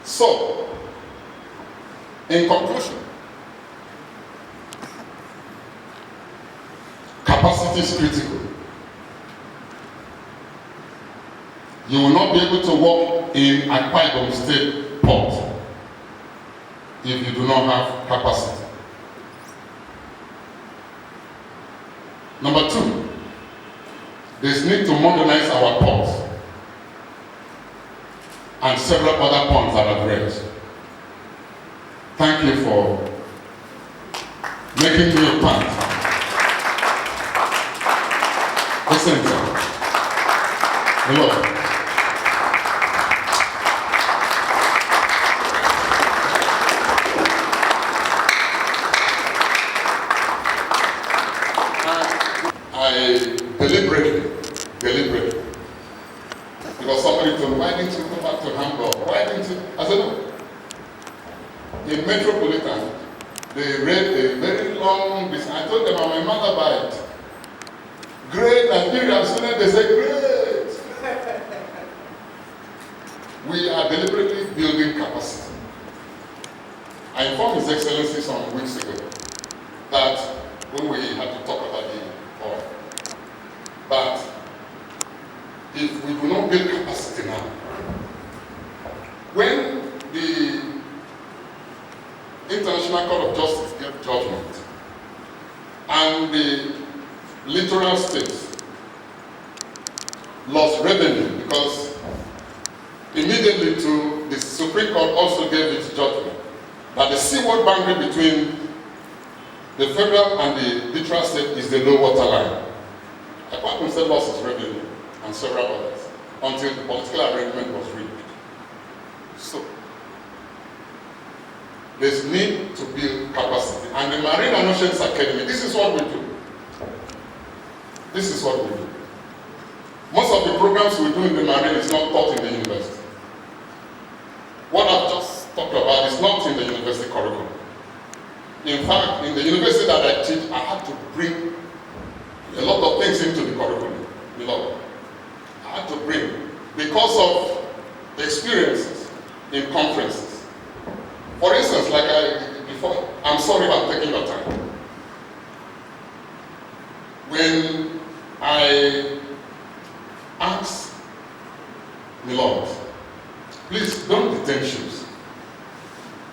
So, in conclusion, capacity is critical. You will not be able to work in Akwa Ibom State port if you do not have capacity. Number two, there's need to modernize our ports, and several other points are addressed. Thank you for making me a part. Listen, hello. I deliberately, because somebody told me, why didn't you go back to Hamburg? Why didn't you? I said, no. In Metropolitan, they read a very long business. I told them I'm a mother by it. Great and period student, they say great. We are deliberately building capacity. I informed His Excellency some weeks ago that when we had to talk about the oil, but if we do not build capacity now, when the International Court of Justice gave judgment and the littoral states lost revenue because Court also gave its judgment that the seaward boundary between the federal and the literal state is the low water line. Apart from state lost its revenue and several others, until the political arrangement was reached. So, there's need to build capacity. And the Marine and Oceans Academy, this is what we do. This is what we do. Most of the programs we do in the Marine is not taught in the university. What I've just talked about is not in the university curriculum. In fact, in the university that I teach, I had to bring a lot of things into the curriculum. You know, I had to bring because of the experiences in conferences. For instance, like I'm sorry if I'm taking your time. When I asked the Lord, please don't detain ships.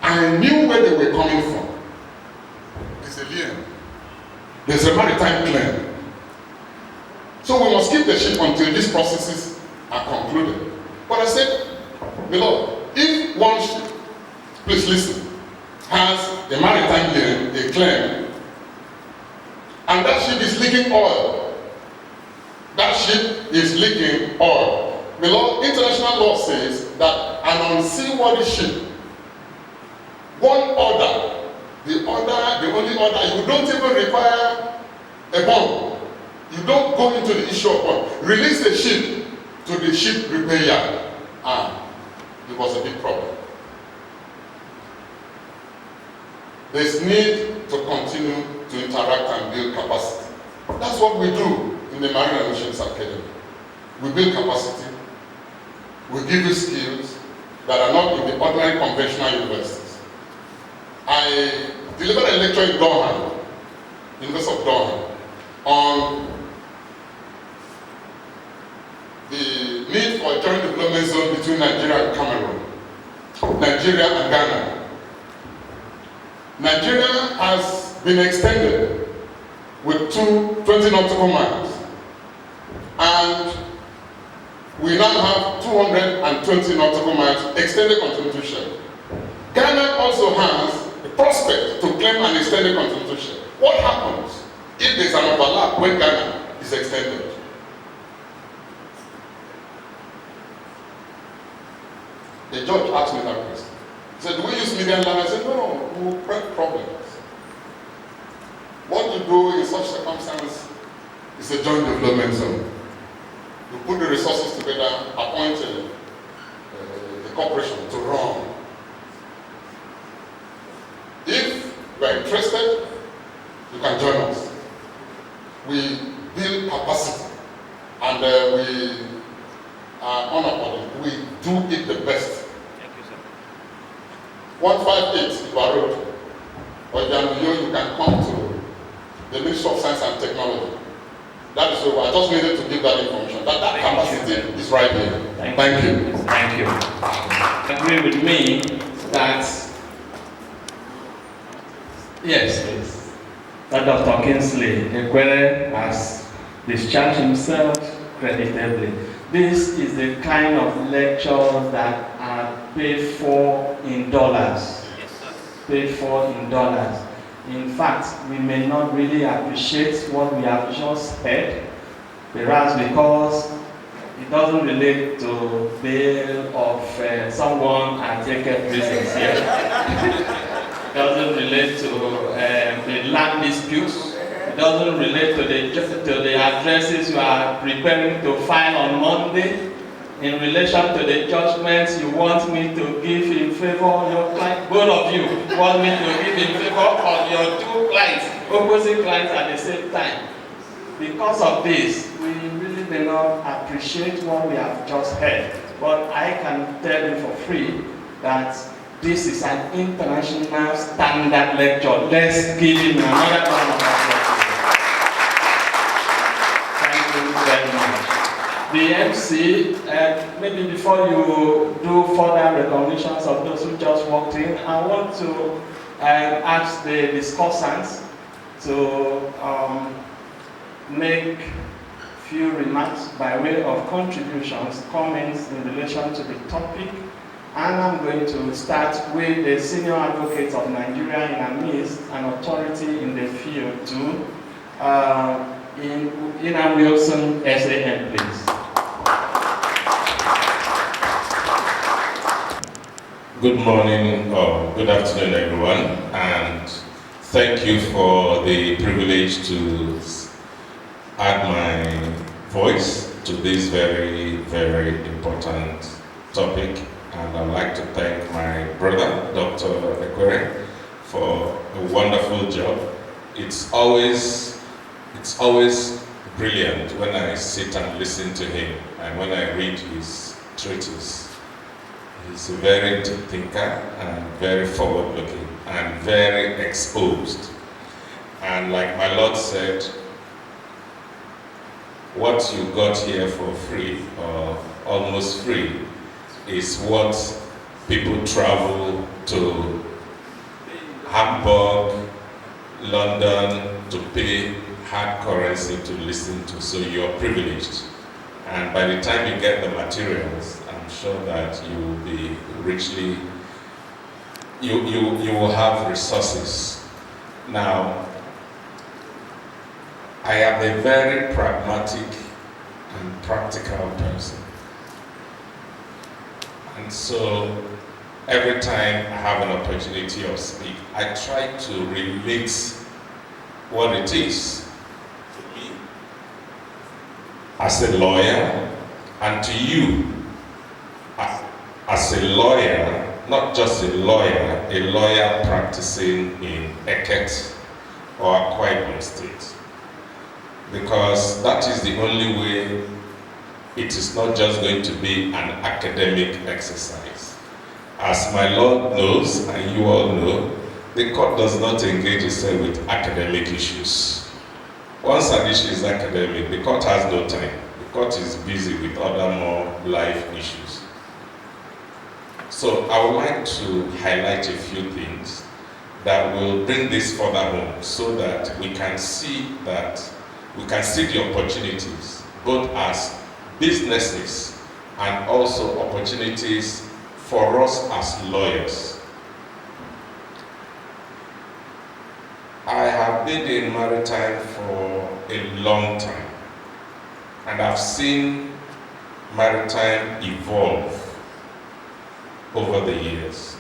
I knew where they were coming from. It's a lien. There's a maritime claim. So we must keep the ship until these processes are concluded. But I said, the Lord, if one ship, please listen, has a maritime lien, a claim, and that ship is leaking oil, that ship is leaking oil. The law, international law says that an unseaworthy ship, one order, the only order, you don't even require a bond. You don't go into the issue of bond. Release the ship to the ship repair yard. It was a big problem. There's need to continue to interact and build capacity. That's what we do in the Marine and Oceans Academy. We build capacity. We give you skills that are not in the ordinary conventional universities. I delivered a lecture in Durham, University of Durham, on the need for a joint development zone between Nigeria and Cameroon, Nigeria and Ghana. Nigeria has been extended with 20 nautical miles, and we now have 220 nautical miles extended continental shelf. Ghana also has a prospect to claim an extended continental shelf. What happens if there's an overlap when Ghana is extended? The judge asked me that question. He said, do we use median land? I said, no, we will create problems. What to do in such circumstances is a joint development zone. You put the resources together, appoint the corporation to run. If you are interested, you can join us. We build capacity, and we are unapologetic. We do it the best. 158 Iba Road, or you can come to the Ministry of Science and Technology. That is where I just needed to give that information. That capacity is right here. Thank you. Thank you. Agree with me that yes, please. That Dr. Kingsley Ekwere has discharged himself creditably. This is the kind of lectures that are paid for in dollars. Yes, sir. Paid for in dollars. In fact, we may not really appreciate what we have just heard, perhaps because it doesn't relate to bail of someone at Eket prisons here. It doesn't relate to the land disputes. It doesn't relate to the addresses you are preparing to file on Monday in relation to the judgments you want me to give in favor of your client. Both of you want me to give in favor of your two clients, opposing clients at the same time. Because of this, we really do not appreciate what we have just heard. But I can tell you for free that this is an international standard lecture. Let's give him another round of applause. Very much. The MC, maybe before you do further recognitions of those who just walked in, I want to ask the discussants to make few remarks by way of contributions, comments in relation to the topic And I'm going to start with the Senior Advocate of Nigeria in our midst, an authority in the field too, in Wilson, SAN, please. Good morning or good afternoon, everyone, and thank you for the privilege to add my voice to this very, very important topic. And I'd like to thank my brother, Dr. Eket, for a wonderful job. It's always brilliant when I sit and listen to him and when I read his treatise. He's a very deep thinker and very forward-looking and very exposed. And like my Lord said, what you got here for free or almost free is what people travel to Hamburg, London to pay hard currency to listen to. So you're privileged. And by the time you get the materials, I'm sure that you will be richly, you will have resources. Now, I am a very pragmatic and practical person. And so every time I have an opportunity to speak, I try to relate what it is to me as a lawyer, and to you as a lawyer, not just a lawyer practicing in Eket or Akwa Ibom State. Because that is the only way it is not just going to be an academic exercise. As my Lord knows, and you all know, the court does not engage itself with academic issues. Once an issue is academic, the court has no time. The court is busy with other more life issues. So I would like to highlight a few things that will bring this further home so that we can see the opportunities, both as businesses and also opportunities for us as lawyers. I have been in maritime for a long time, and I've seen maritime evolve over the years.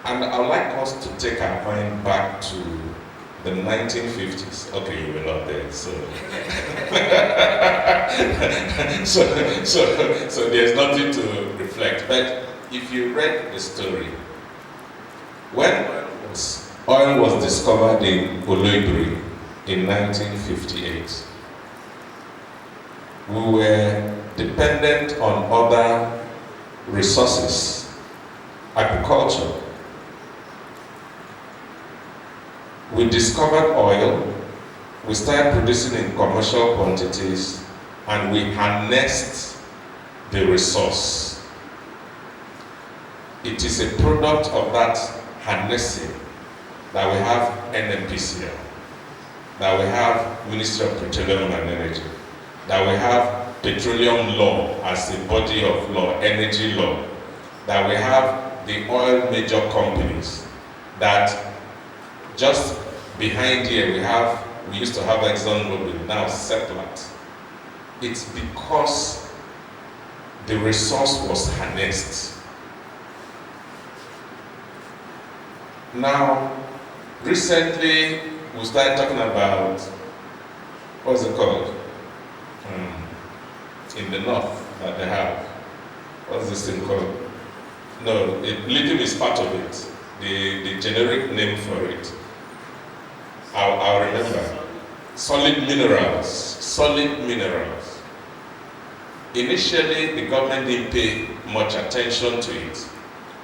And I'd like us to take our mind back to the 1950s. Okay, you were not there, so so there's nothing to reflect. But if you read the story, when oil was discovered in Oloibiri in 1958, we were dependent on other resources, agriculture. We discovered oil, we started producing in commercial quantities, and we harnessed the resource. It is a product of that harnessing that we have NNPCL, that we have Ministry of Petroleum and Energy, that we have petroleum law as a body of law, energy law, that we have the oil major companies, that just behind here we used to have ExxonMobil, now Seplat. It's because the resource was harnessed. Now, recently we started talking about, what's it called? In the north that they have. What's this thing called? No, lithium is part of it. The generic name for it. I'll remember. Solid minerals. Initially, the government didn't pay much attention to it.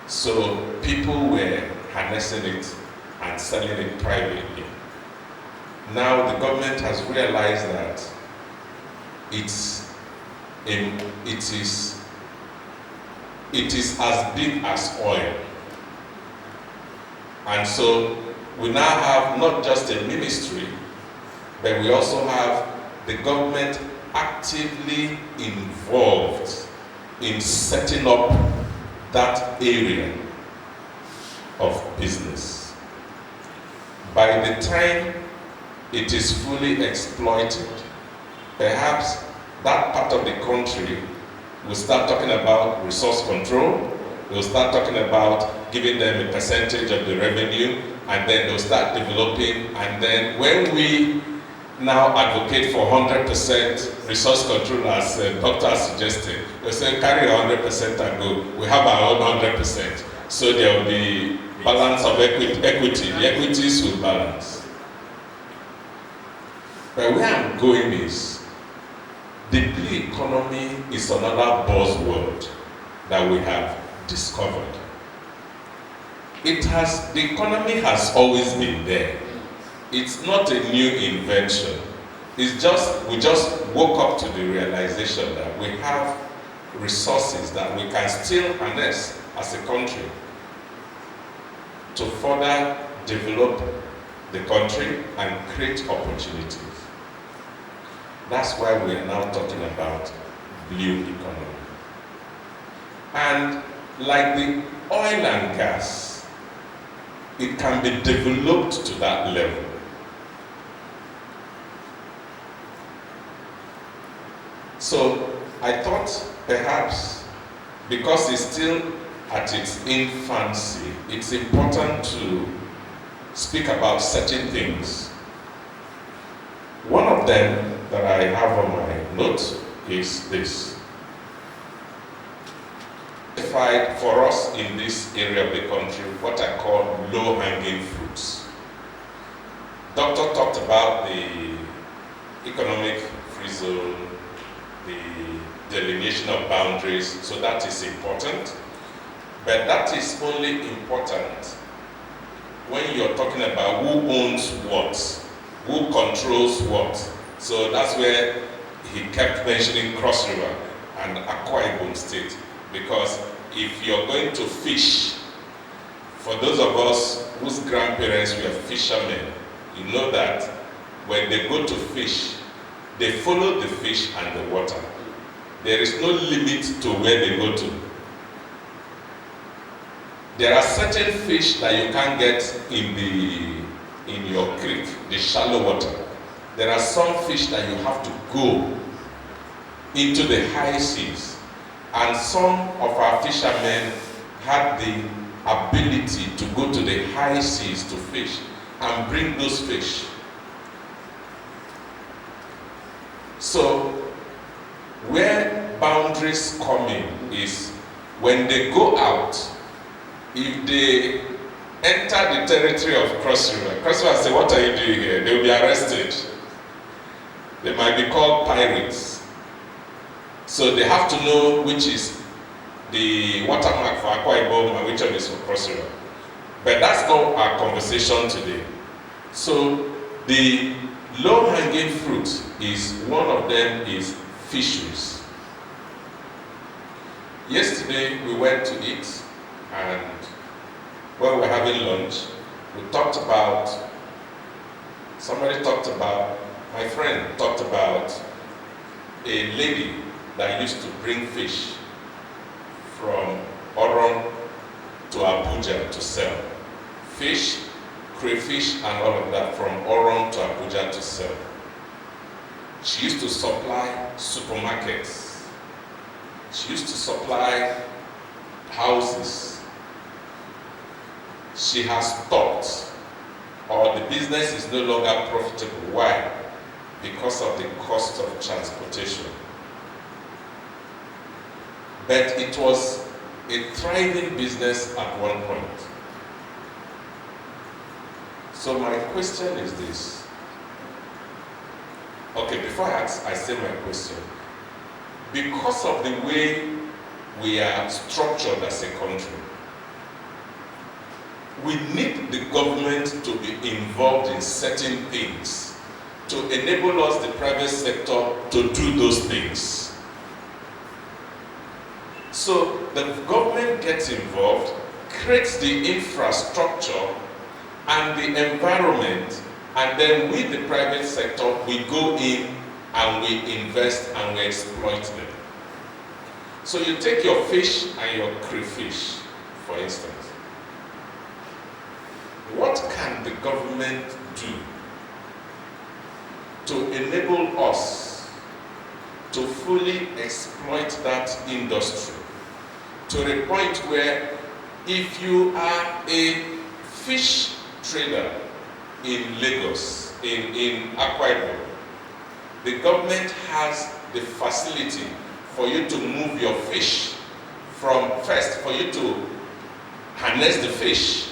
So people were harnessing it and selling it privately. Now the government has realized that it is as big as oil. And so we now have not just a ministry, but we also have the government actively involved in setting up that area of business. By the time it is fully exploited, perhaps that part of the country will start talking about resource control, we'll start talking about giving them a percentage of the revenue, and then they'll start developing, and then when we now advocate for 100% resource control as Dr. suggested, they'll say carry 100% and go. We have our own 100%. So there will be balance of equity. The equities will balance. But where I'm going is, the blue economy is another buzzword that we have discovered. The economy has always been there. It's not a new invention. We just woke up to the realization that we have resources that we can still harness as a country to further develop the country and create opportunities. That's why we are now talking about blue economy. And like the oil and gas, it can be developed to that level. So I thought perhaps, because it's still at its infancy, it's important to speak about certain things. One of them that I have on my notes is this. For us in this area of the country, what I call low-hanging fruits. Doctor talked about the economic free zone, the delineation of boundaries, so that is important. But that is only important when you're talking about who owns what, who controls what. So that's where he kept mentioning Cross River and Akwa Ibom State, because if you're going to fish, for those of us whose grandparents were fishermen, you know that when they go to fish, they follow the fish and the water. There is no limit to where they go to. There are certain fish that you can't get in your creek, the shallow water. There are some fish that you have to go into the high seas. And some of our fishermen had the ability to go to the high seas to fish and bring those fish. So, where boundaries come in is when they go out, if they enter the territory of Cross River say, what are you doing here? They will be arrested. They might be called pirates. So they have to know which is the watermark for Akwa Ibom and which one is for Cross River. But that's not our conversation today. So the low-hanging fruit is, one of them is fisheries. Yesterday we went to eat, and when we were having lunch, my friend talked about a lady that used to bring fish from Oron to Abuja to sell. Fish, crayfish and all of that from Oron to Abuja to sell. She used to supply supermarkets. She used to supply houses. She has stopped, or the business is no longer profitable. Why? Because of the cost of transportation. But it was a thriving business at one point. So my question is this. Okay, before I say my question, because of the way we are structured as a country, we need the government to be involved in certain things to enable us, the private sector, to do those things. So the government gets involved, creates the infrastructure and the environment, and then we, the private sector, we go in and we invest and we exploit them. So you take your fish and your crayfish, for instance. What can the government do to enable us to fully exploit that industry to the point where if you are a fish trader in Lagos, in Akwa Ibom, the government has the facility for you to move your fish from first, for you to harness the fish,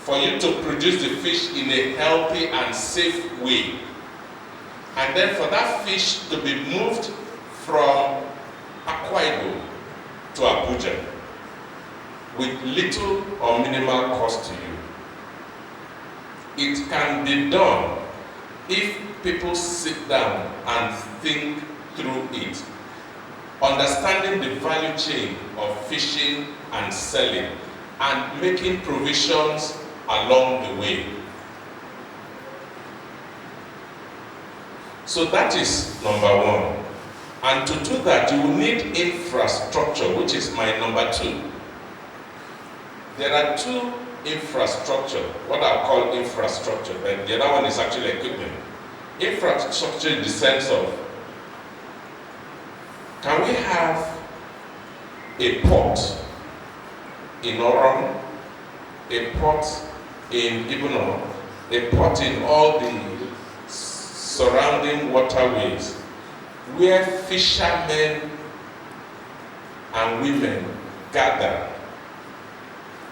for you to produce the fish in a healthy and safe way, and then for that fish to be moved from Akwa Ibom to Abuja with little or minimal cost to you. It can be done if people sit down and think through it, understanding the value chain of fishing and selling and making provisions along the way. So that is number one. And to do that, you will need infrastructure, which is my number two. There are two infrastructure, what I call infrastructure, and the other one is actually equipment. Infrastructure in the sense of, can we have a port in Oron, a port in Ibuno, a port in all the surrounding waterways where fishermen and women gather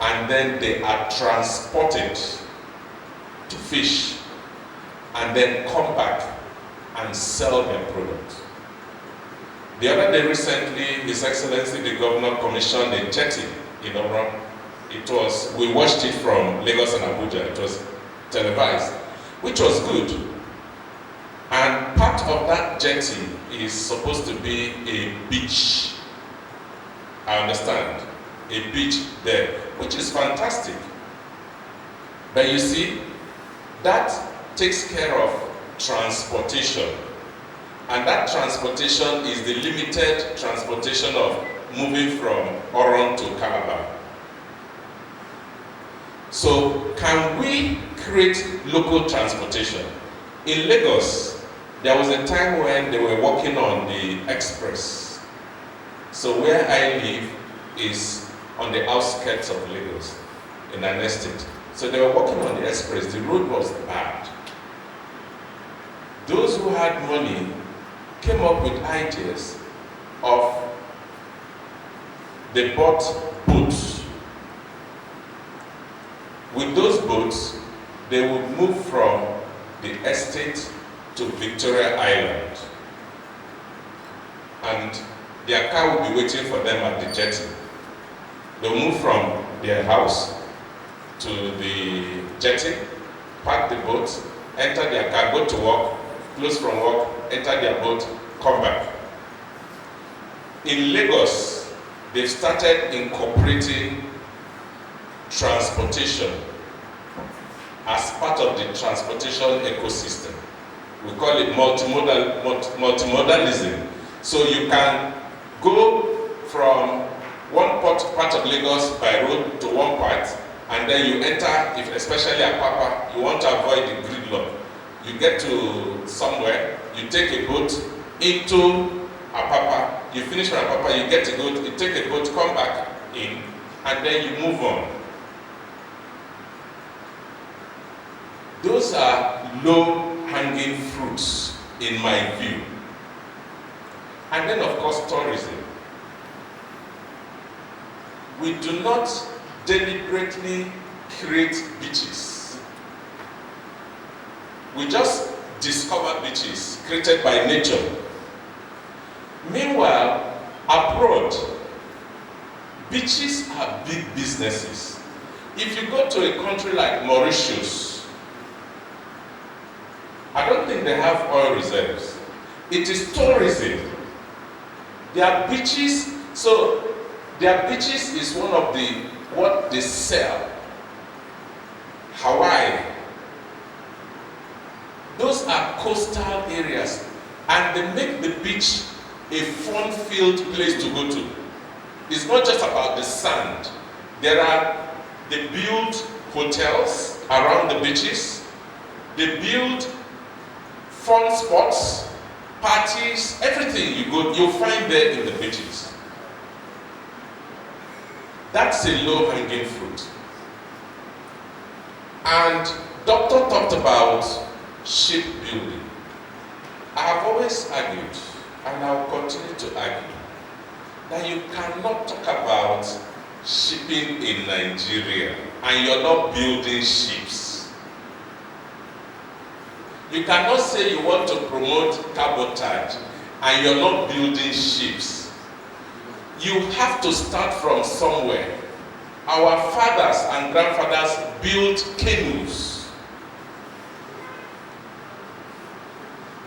and then they are transported to fish and then come back and sell their product. The other day recently, His Excellency the Governor commissioned a jetty in Oron. We watched it from Lagos and Abuja. It was televised, which was good. And part of that jetty is supposed to be a beach. I understand. A beach there, which is fantastic. But you see, that takes care of transportation. And that transportation is the limited transportation of moving from Oron to Calabar. So can we create local transportation? In Lagos, there was a time when they were working on the express. So where I live is on the outskirts of Lagos, in an estate. So they were working on the express. The road was bad. Those who had money came up with ideas of, they bought boats. With those boats, they would move from the estate to Victoria Island. And their car would be waiting for them at the jetty. They'll move from their house to the jetty, park the boat, enter their car, go to work, close from work, enter their boat, come back. In Lagos, they've started incorporating transportation as part of the transportation ecosystem. We call it multimodalism. So you can go from one part of Lagos by road to one part, and then you enter, if especially at Papa, you want to avoid the gridlock. You get to somewhere, you take a boat into Apapa, you finish from Apapa, you get to go, you take a boat, come back in, and then you move on. Those are low-hanging fruits, in my view. And then, of course, tourism. We do not deliberately create beaches. We just discover beaches created by nature. Meanwhile, abroad, beaches are big businesses. If you go to a country like Mauritius, I don't think they have oil reserves. It is tourism. Their beaches, so their beaches is one of what they sell. Hawaii. Those are coastal areas, and they make the beach a a fun-filled place to go to. It's not just about the sand. They build hotels around the beaches. They build fun spots, parties, everything you'll find there in the beaches. That's a low-hanging fruit. And Doctor talked about shipbuilding. I have always argued, and I will continue to argue, that you cannot talk about shipping in Nigeria and you're not building ships. You cannot say you want to promote cabotage and you're not building ships. You have to start from somewhere. Our fathers and grandfathers built canoes.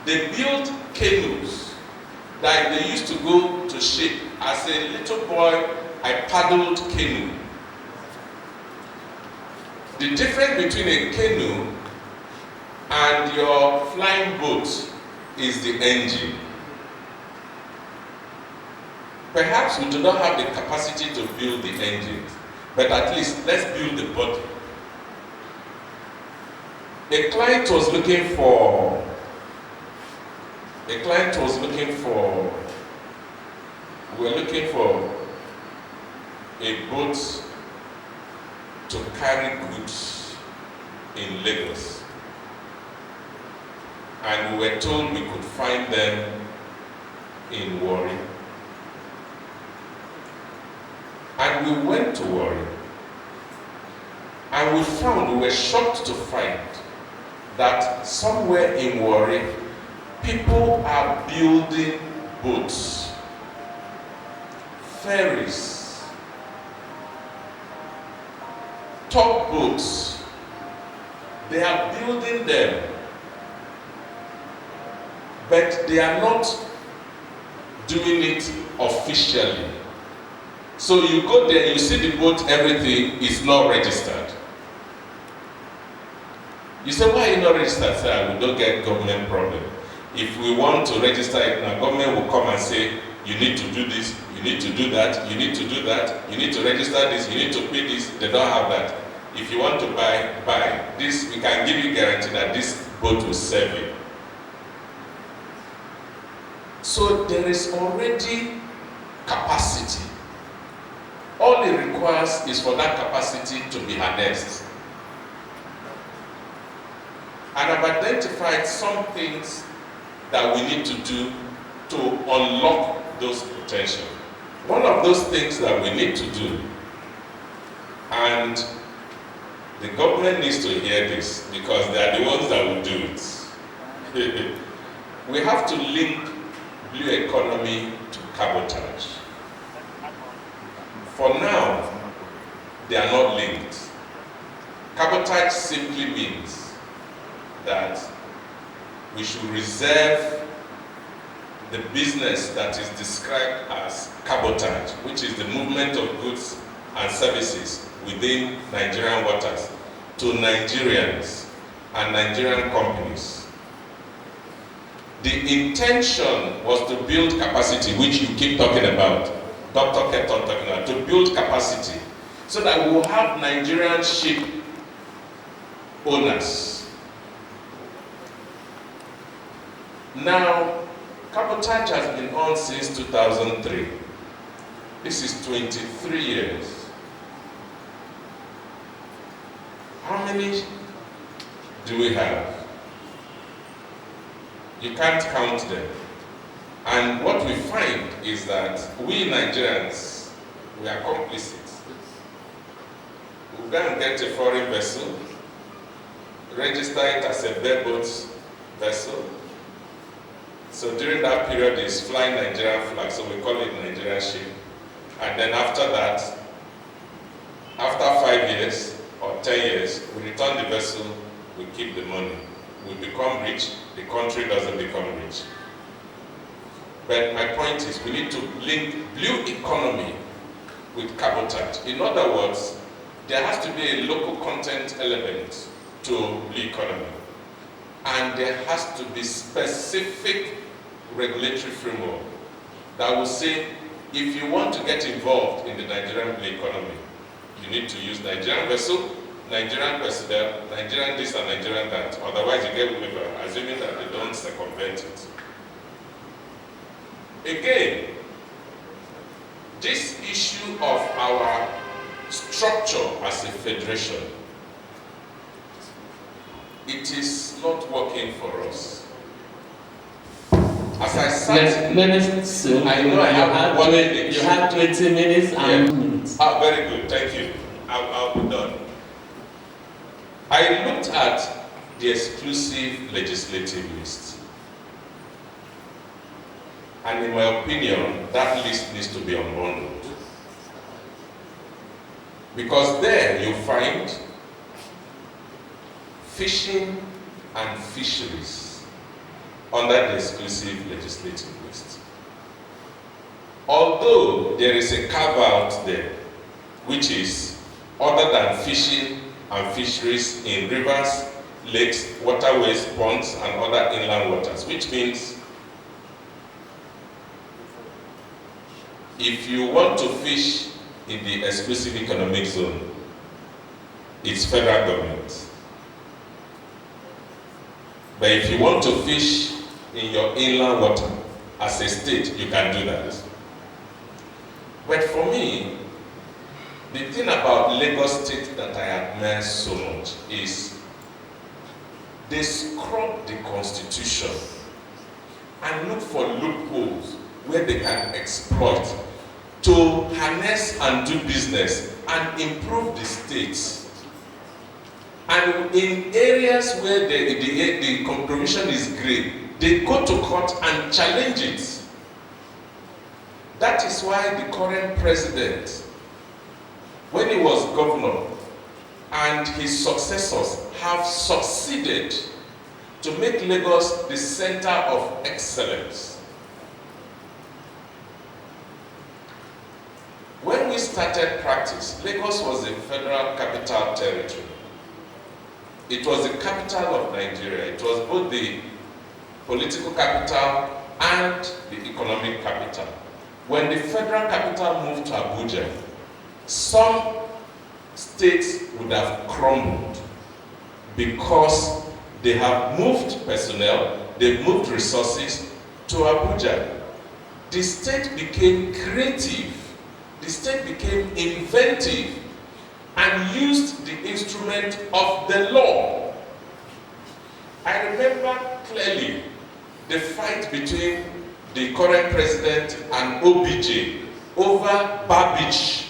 They built canoes that they used to go to ship. As a little boy, I paddled canoe. The difference between a canoe and your flying boat is the engine. Perhaps we do not have the capacity to build the engine, but at least let's build the body. A client was looking for we're looking for a boat to carry goods in Lagos. And we were told we could find them in Warri. And we went to Warri. And we were shocked to find that somewhere in Warri, people are building boats, ferries, tugboats. They are building them, but they are not doing it officially. So you go there, you see the boat, everything is not registered. You say, why are you not registered? Sir, we don't get government problem. If we want to register it, now government will come and say, you need to do this, you need to do that, you need to do that, you need to register this, you need to pay this. They don't have that. If you want to buy this, we can give you guarantee that this boat will serve you. So there is already capacity. All it requires is for that capacity to be harnessed. And I've identified some things that we need to do to unlock those potential. One of those things that we need to do, and the government needs to hear this because they are the ones that will do it. We have to link blue economy to cabotage. For now, they are not linked. Cabotage simply means that we should reserve the business that is described as cabotage, which is the movement of goods and services within Nigerian waters, to Nigerians and Nigerian companies. The intention was to build capacity, which you keep talking about. Dr. kept on talking about, to build capacity so that we will have Nigerian ship owners. Now, cabotage has been on since 2003. This is 23 years. How many do we have? You can't count them. And what we find is that we Nigerians, we are complicit. We go and get a foreign vessel, register it as a bareboat vessel. So during that period, it's flying Nigerian flag, so we call it Nigerian ship. And then after that, after 5 years or 10 years, we return the vessel, we keep the money. We become rich, the country doesn't become rich. But my point is, we need to link blue economy with cabotage. In other words, there has to be a local content element to blue economy. And there has to be specific regulatory framework that will say, if you want to get involved in the Nigerian economy, you need to use Nigerian vessel, Nigerian personnel, Nigerian this and Nigerian that. Otherwise you get waiver, assuming that they don't circumvent it. Again, this issue of our structure as a federation, it is not working for us. As I sat, Minutes soon. I know I have 1 minute. You have 20 minutes and minutes. Ah, very good, thank you. I'll be done. I looked at the exclusive legislative list. And in my opinion, that list needs to be unbundled. Because there you find fishing and fisheries under the exclusive legislative list. Although there is a carve-out there, which is other than fishing and fisheries in rivers, lakes, waterways, ponds, and other inland waters, which means if you want to fish in the exclusive economic zone, it's federal government. But if you want to fish in your inland water as a state, you can do that. But for me, the thing about Lagos State that I admire so much is they scrub the constitution and look for loopholes where they can exploit to harness and do business and improve the state. And in areas where the provision is gray, they go to court and challenge it. That is why the current president, when he was governor, and his successors have succeeded to make Lagos the center of excellence. When we started practice, Lagos was a federal capital territory. It was the capital of Nigeria. It was both the political capital and the economic capital. When the federal capital moved to Abuja, some states would have crumbled because they have moved personnel, they've moved resources to Abuja. The state became creative, the state became inventive, and used the instrument of the law. I remember clearly the fight between the current president and OBJ over Bar Beach.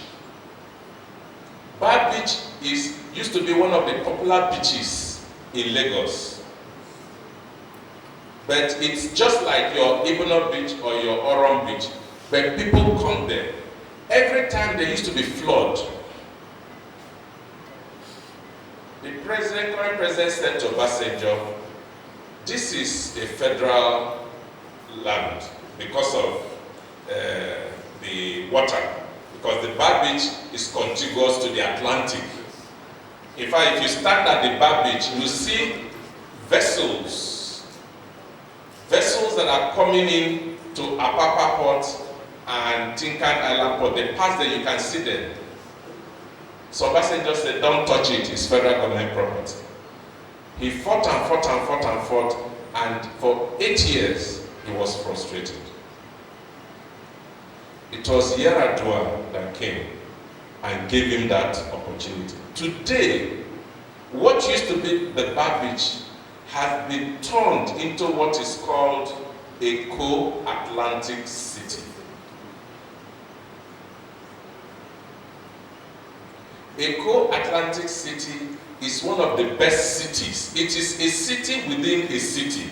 Bar Beach used to be one of the popular beaches in Lagos. But it's just like your Ibono Beach or your Oron Beach, but people come there. Every time there used to be flood, the current president said to Obasanjo, this is a federal land because of the water, because the Bar Beach is contiguous to the Atlantic. In fact, if you stand at the Bar Beach, you see vessels that are coming in to Apapa Port and Tinkan Island Port. They pass there, you can see them. So Obasanjo said, don't touch it, it's federal government property. He fought and fought and fought and fought, and for 8 years, he was frustrated. It was Yar'Adua that came and gave him that opportunity. Today, what used to be the Bar Beach has been turned into what is called a co-Atlantic city. A co-Atlantic city is one of the best cities. It is a city within a city.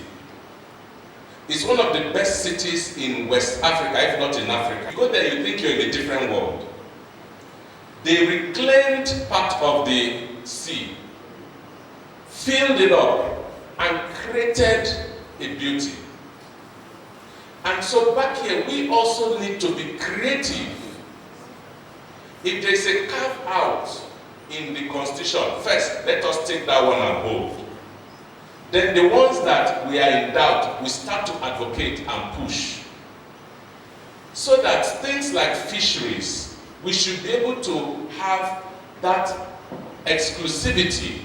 It's one of the best cities in West Africa, if not in Africa. You go there, you think you're in a different world. They reclaimed part of the sea, filled it up, and created a beauty. And so back here, we also need to be creative. If there's a carve out in the Constitution, first, let us take that one and hold. Then the ones that we are in doubt, we start to advocate and push. So that things like fisheries, we should be able to have that exclusivity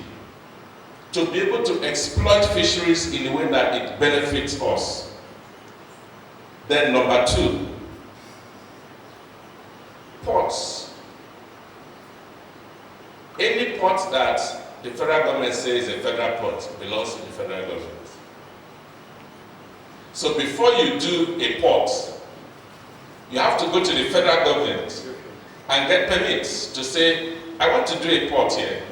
to be able to exploit fisheries in a way that it benefits us. Then number 2, ports. Any port that the federal government says is a federal port belongs to the federal government. So before you do a port, you have to go to the federal government and get permits to say, I want to do a port here.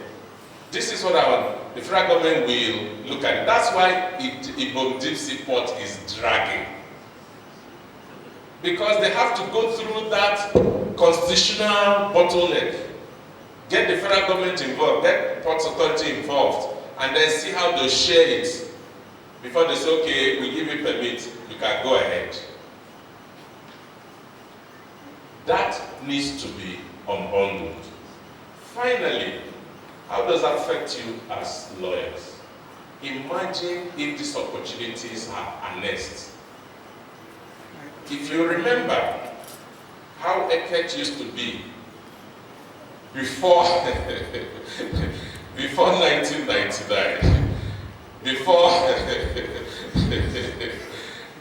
This is what I want. The federal government will look at it. That's why Ibom Deep Sea Port is dragging. Because they have to go through that constitutional bottleneck, get the federal government involved, get Ports Authority involved, and then see how they share it before they say, okay, we give you permit, you can go ahead. That needs to be unbundled. Finally, how does that affect you as lawyers? Imagine if these opportunities are harnessed. If you remember how Eket used to be before 1999,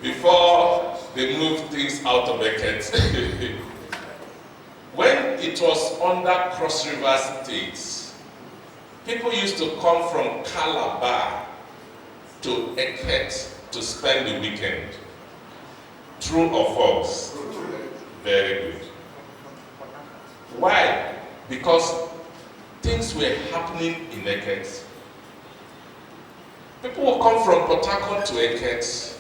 before they moved things out of Eket, when it was under Cross River States, people used to come from Calabar to Eket to spend the weekend. True or false? Very good. Why? Because things were happening in Eket. People will come from Port Harcourt to Eket.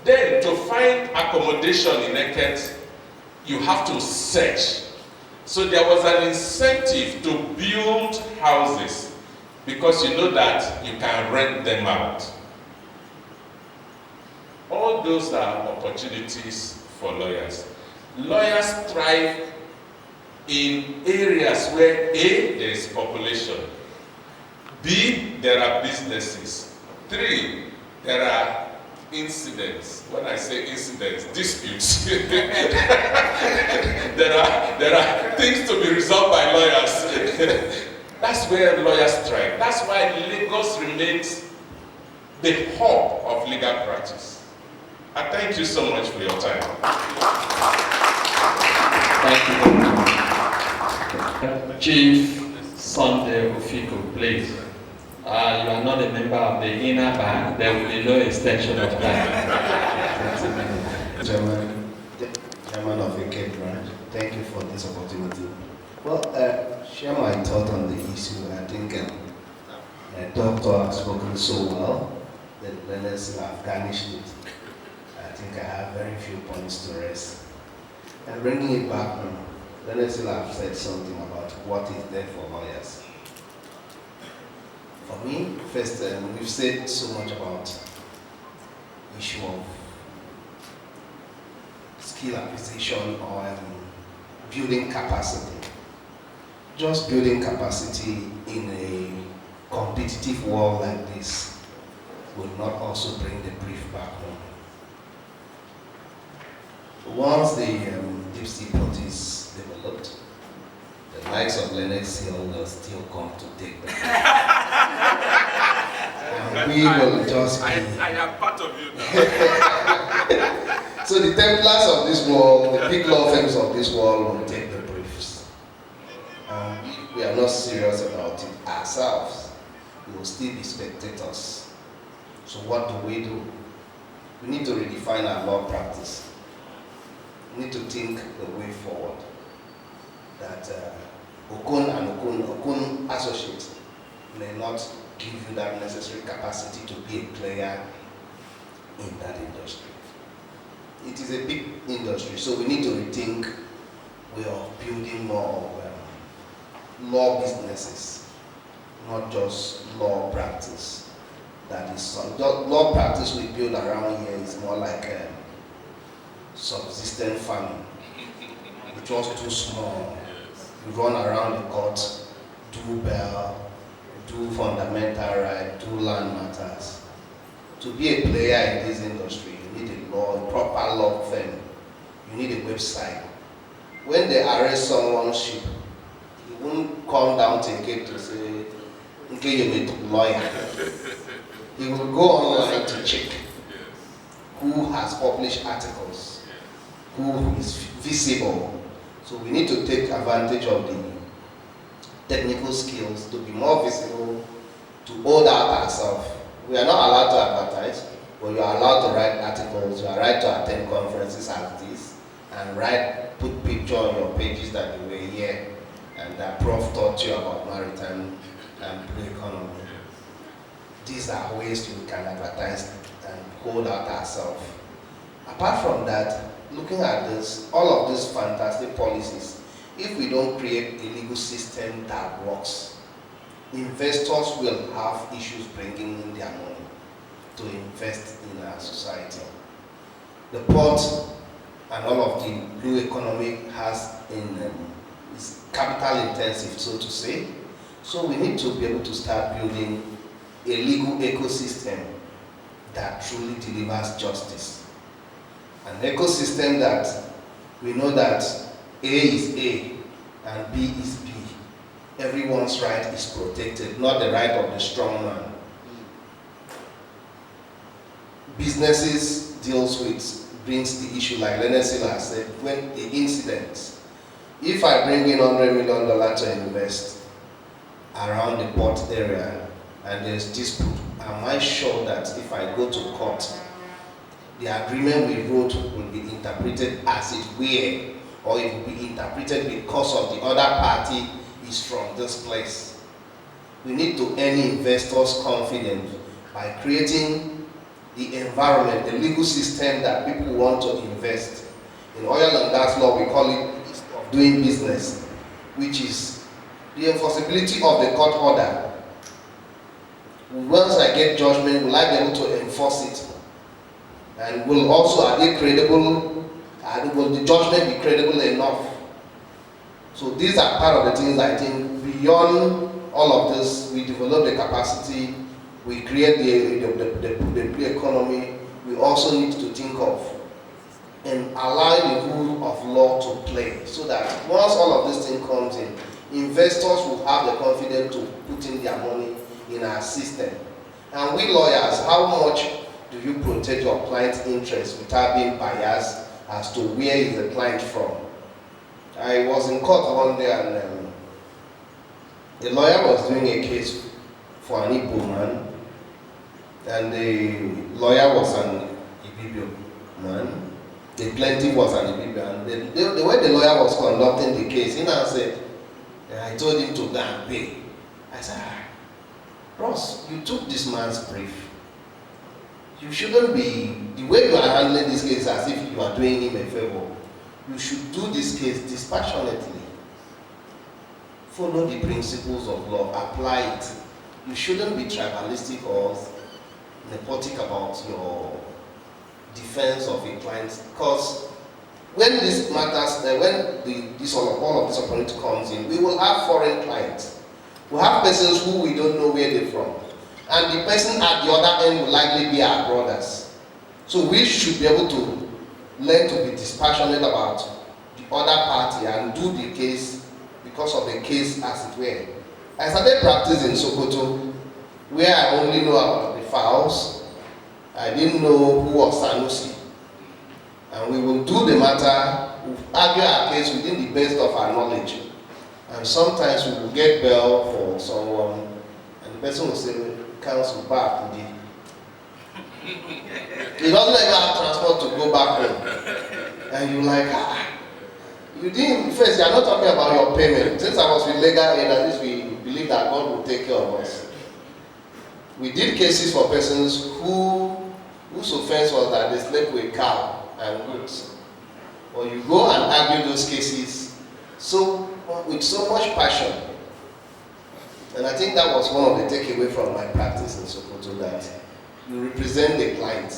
Then to find accommodation in Eket, you have to search. So there was an incentive to build houses because you know that you can rent them out. All those are opportunities for lawyers. Lawyers thrive in areas where A, there is population, B, there are businesses, 3, there are incidents. When I say incidents, disputes. there are things to be resolved by lawyers. That's where lawyers thrive. That's why Lagos remains the hub of legal practice. I thank you so much for your time. Thank you. Chief Sunday Ofiko, please. You are not a member of the inner band. There will be no extension of that. Chairman of Eket branch, thank you for this opportunity. Well, share my thought on the issue. I think the doctor has spoken so well that learners have garnished it. I think I have very few points to raise. And bringing it back home, learners have said something about what is there for lawyers. For me, first, we've said so much about issue of skill acquisition or building capacity. Just building capacity in a competitive world like this will not also bring the brief back home. Once the deep sea port is developed, the likes of Lennox Hill will still come to take the and we will just be... I am part of you now. So the Templars of this world, the big law firms of this world will take the briefs. We are not serious about it ourselves. We will still be spectators. So what do? We need to redefine our law practice. We need to think the way forward. That Okun and Okun associates may not give you that necessary capacity to be a player in that industry. It is a big industry, so we need to rethink way of building more law businesses, not just law practice. That is law practice we build around here is more like subsistence farming. It's just too small. You run around the court, do bail, do fundamental right, do land matters. To be a player in this industry, you need a law, a proper law firm. You need a website. When they arrest someone's ship, you won't come down to Eket to say, okay, you meet a lawyer. He will go online to check who has published articles, who is visible. So we need to take advantage of the technical skills to be more visible, to hold out ourselves. We are not allowed to advertise, but you are allowed to write articles, you are allowed to attend conferences like this, and put picture on your pages that you were here, and that Prof taught you about maritime and blue economy. These are ways we can advertise and hold out ourselves. Apart from that, looking at this, all of these fantastic policies, if we don't create a legal system that works, investors will have issues bringing in their money to invest in our society. The port and all of the blue economy is capital intensive, so to say. So we need to be able to start building a legal ecosystem that truly delivers justice. An ecosystem that we know that A is A and B is B. Everyone's right is protected, not the right of the strong man. Businesses brings the issue, like Leonard Silla said, when the incident. If I bring in $100 million to invest around the port area and there's dispute, am I sure that if I go to court, the agreement we wrote will be interpreted as it were, or it will be interpreted because of the other party is from this place? We need to earn investors' confidence by creating the environment, the legal system that people want to invest. In oil and gas law, we call it doing business, which is the enforceability of the court order. Once I get judgment, will I be able to enforce it? And will also, are they credible? Will the judgment be credible enough? So these are part of the things I think beyond all of this, we develop the capacity, we create the economy. We also need to think of and allow the rule of law to play, so that once all of this thing comes in, investors will have the confidence to put in their money in our system. And we lawyers, how much do you protect your client's interest without being biased as to where is the client from? I was in court one day and the lawyer was doing a case for an Igbo man, and the lawyer was an Ibibio man. The plaintiff was an Ibibio, and the way the lawyer was conducting the case, he now said, I told him to go and pay. I said, Ross, you took this man's brief. You shouldn't be, the way you are handling this case as if you are doing him a favor. You should do this case dispassionately. Follow the principles of law, apply it. You shouldn't be tribalistic or nepotic about your defense of a client, because when this matters, when all of this opportunity comes in, we will have foreign clients. We have persons who we don't know where they're from, and the person at the other end will likely be our brothers. So we should be able to learn to be dispassionate about the other party and do the case because of the case as it were. I started practice in Sokoto, where I only know about the fowls. I didn't know who was Sanusi. And we will do the matter, we'll argue our case within the best of our knowledge. And sometimes we will get bail for someone, and the person will say, counsel back today. He doesn't even have transport to go back home. And you're like, you didn't, first, you're not talking about your payment. Since I was with legal aid, at least we believe that God will take care of us. We did cases for persons whose offense was that they slept with a cow and goats. Or you go and argue those cases with so much passion. And I think that was one of the takeaway from my practice in Sokoto, that you represent the client.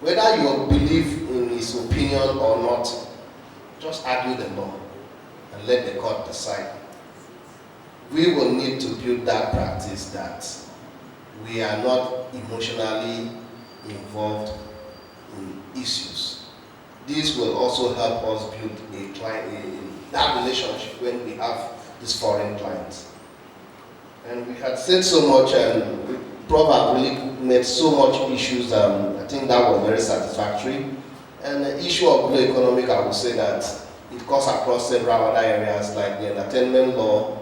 Whether you believe in his opinion or not, just argue the law and let the court decide. We will need to build that practice that we are not emotionally involved issues. This will also help us build that relationship when we have these foreign clients. And we had said so much, and Prof have really made so much issues. I think that was very satisfactory. And the issue of blue economic, I would say that it cuts across several other areas like the entertainment law.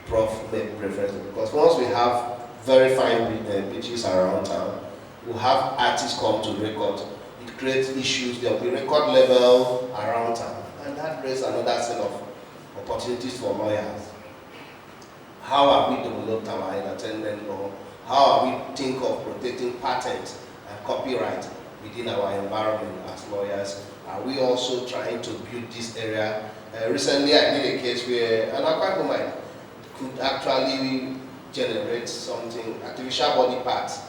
Prof made reference to, because once we have very fine beaches around town, we have artists come to record. It creates issues. There will be record level around town, and that raises another set of opportunities for lawyers. How have we developed our entertainment law? How are we think of protecting patent and copyright within our environment as lawyers? Are we also trying to build this area? Recently, I did a case where an aquaculture could actually generate something, artificial body parts,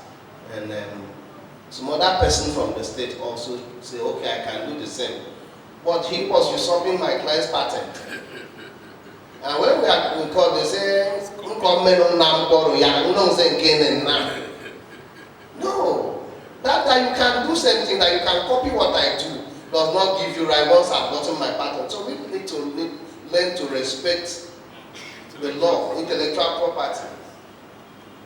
and some other person from the state also say, okay, I can do the same. But he was usurping my client's patent. And when we call, they say, no, that you can do something, that you can copy what I do, does not give you right once I've gotten my patent. So we need to learn to respect the law, intellectual property.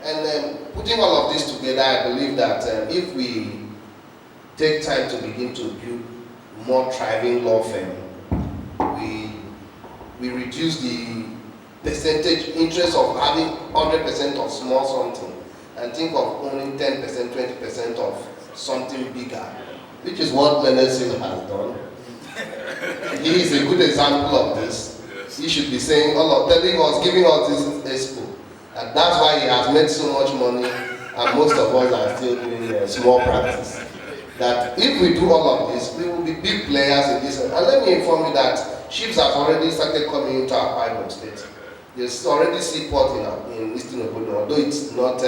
And putting all of this together, I believe that if we take time to begin to build more thriving law firm, we reduce the percentage interest of having 100% of small something and think of only 10%, 20% of something bigger, which is what Leonard Seal has done. He is a good example of this. He should be saying, telling us, giving us this expo. And that's why he has made so much money, and most of us are still doing small practice. That if we do all of this, we will be big players in this. And let me inform you that ships have already started coming into our Bible state. There's already seaport in Eastern Obodo, although it's not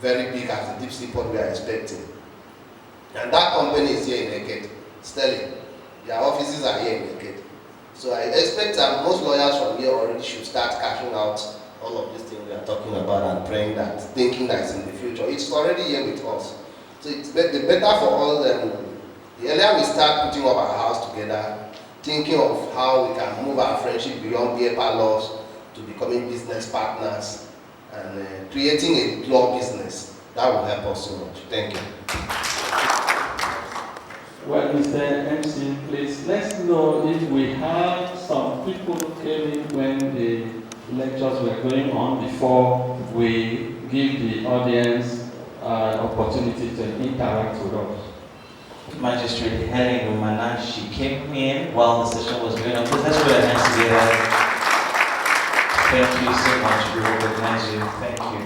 very big as the deep seaport we are expecting. And that company is here in Eket, Sterling. Their offices are here in Eket. So I expect that most lawyers from here already should start cashing out all of these things we are talking about and praying that, thinking that it's in the future. It's already here with us. So it's better for all them. The earlier we start putting up our house together, thinking of how we can move our friendship beyond beer parlors to becoming business partners and creating a law business, that will help us so much. Thank you. Well, Mr. MC, please let's know if we have some people who came in when the lectures were going on before we give the audience opportunity to interact with us. Magistrate Helen Umana, she came in while the session was going on. Please let's put our hands together. Thank you so much. We recognize you. Thank you.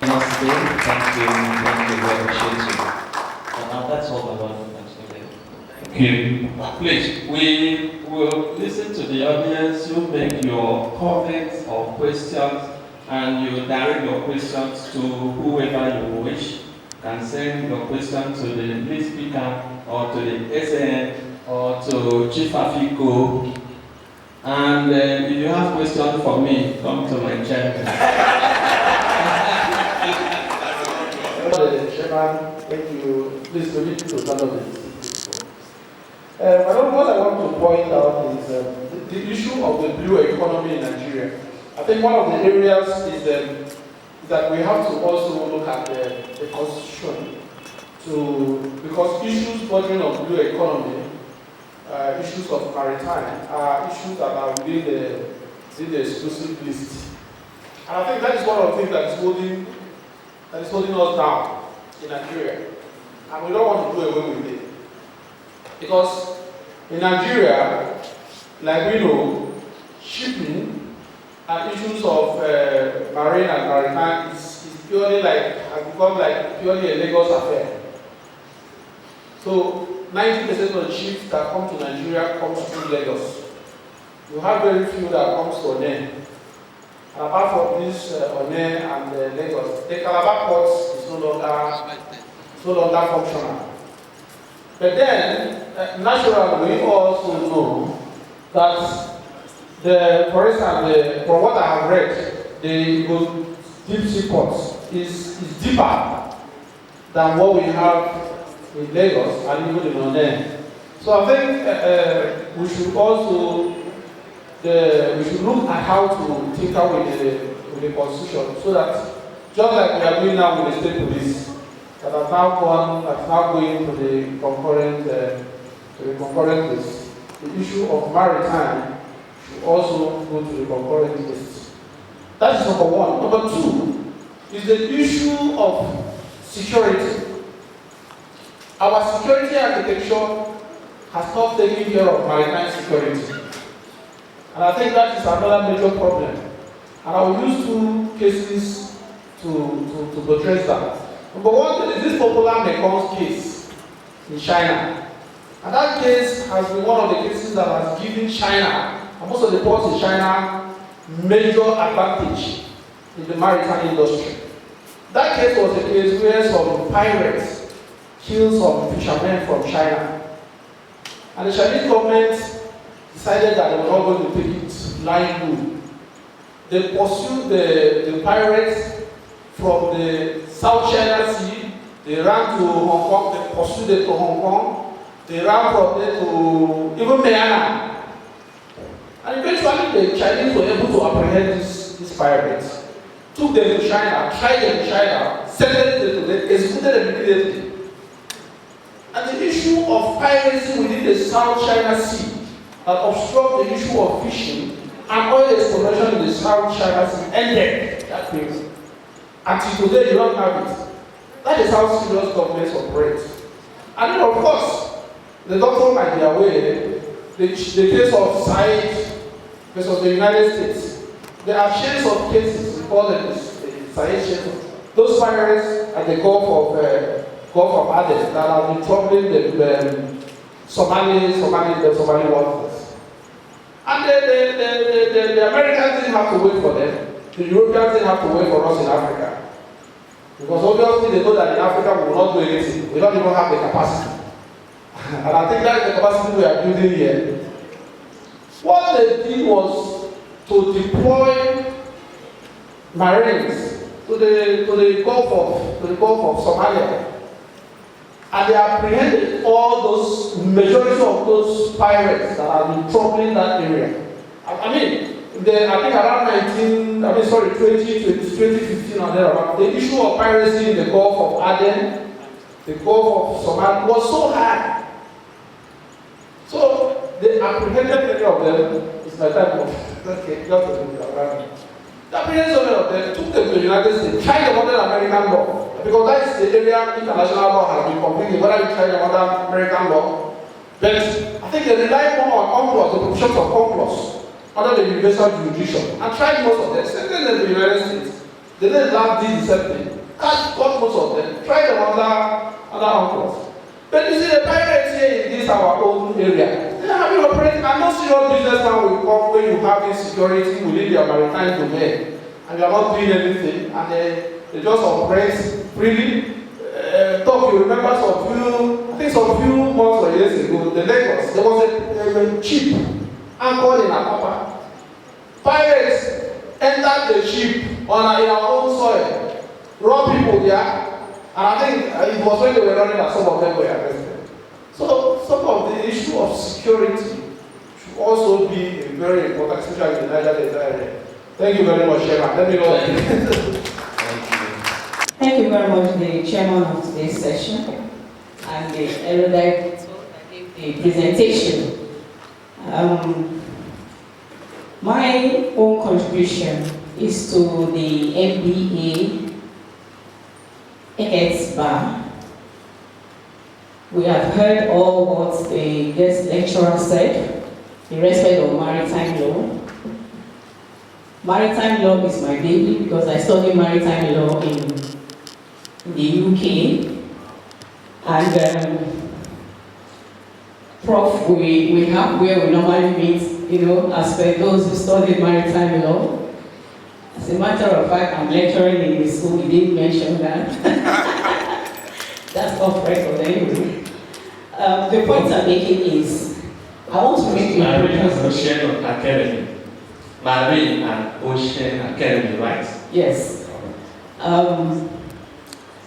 Thank you. We appreciate you. So now that's all about it. Thank you. Please, we will listen to the audience. You make your comments or questions, and you direct your questions to whoever you wish. You can send your question to the lead speaker, or to the SN, or to Chief Afiko. And if you have questions for me, come to my chair. Chairman, thank you. Please permit me to stand up. What I want to point out is the issue of the blue economy in Nigeria. I think one of the areas is that we have to also look at the constitution, because issues bordering on blue economy, issues of maritime, are issues that are within the exclusive list. And I think that is one of the things that is holding us down in Nigeria, and we don't want to do away with it. Because in Nigeria, like we know, shipping and issues of marine and maritime is purely has become purely a Lagos affair. So 90% of the ships that come to Nigeria comes through Lagos. You have very few that comes to One. And apart from this One and Lagos, the Calabar port is no longer functional. But then, naturally, we also know that for instance, from what I have read, the deep sea ports is deeper than what we have in Lagos and even in Onen. So I think we should also we should look at how to tinker with the constitution so that just like we are doing now with the state police that are now going to the concurrent list, the issue of maritime should also go to the concurrent list. That is number one. Number two is the issue of security. Our security architecture has not taken care of maritime security. And I think that is another major problem. And I will use two cases to address that. Number one is this popular Mekong case in China. And that case has been one of the cases that has given China, and most of the ports in China, major advantage in the maritime industry. That case was a case where some pirates killed some fishermen from China. And the Chinese government decided that they were not going to take it lying low. They pursued the pirates from the South China Sea. They ran to Hong Kong, they pursued them to Hong Kong. They ran from there to even Myanmar. And eventually the Chinese were able to apprehend these pirates. Took them to China, tried them in China, sentenced them to death, executed them immediately. And the issue of piracy within the South China Sea that obstruct the issue of fishing and oil exploration in the South China Sea ended that period. Until today, you don't have it. That is how serious governments operate. And then, of course, the doctor might be aware the case of Said versus the United States. There are shades of cases, we call them the Said shades. Those pirates at the Gulf of Aden that have been troubling the Somali waters. And the Americans didn't have to wait for them. The Europeans didn't have to wait for us in Africa. Because obviously they know that in Africa we will not do anything. We don't even have the capacity. And I think that's the capacity we are building here. What they did was to deploy Marines to the Gulf of Somalia. And they apprehended majority of those pirates that have been troubling that area. I think around 2015 or thereabout, the issue of piracy in the Gulf of Aden, the Gulf of Somalia was so high. So they apprehended many of them. It's my time of okay, just a minute around. They apprehended so many of them, took them to the United States, tried them under American law. Because that is the area international law has been completed, whether you try them under American law. But I think they rely more on UNCLOS, the provisions of UNCLOS, under the universal jurisdiction, and tried most of them, sent them to the United States. They didn't have this discipline. Got most of them, tried them under UNCLOS. But you see, the pirates here in this our own area, they have been operating, and no serious businessman will come when you have insecurity within your maritime domain, and you are not doing anything, and they just operate freely. You remember some few months or years ago, the Lagos, there was a ship anchored in Apapa. Pirates entered the ship on our own soil, robbed people there, and I think it was when they were running that some of them were arrested. So some of the issue of security should also be very important, especially in the Niger Delta area. Thank you very much, Chairman. Let me know. Thank you very much, the chairman of today's session and the erudite the presentation. My own contribution is to the MBA Eket bar. We have heard all what the guest lecturer said in respect of maritime law. Maritime law is my baby because I studied maritime law in the UK. And Prof, we have where we normally meet, as per those who studied maritime law. As a matter of fact, I'm lecturing in the school, we didn't mention that. That's off record anyway. The point I'm making is, I want to make Marine and Ocean Academy. Marine and Ocean Academy, right? Yes.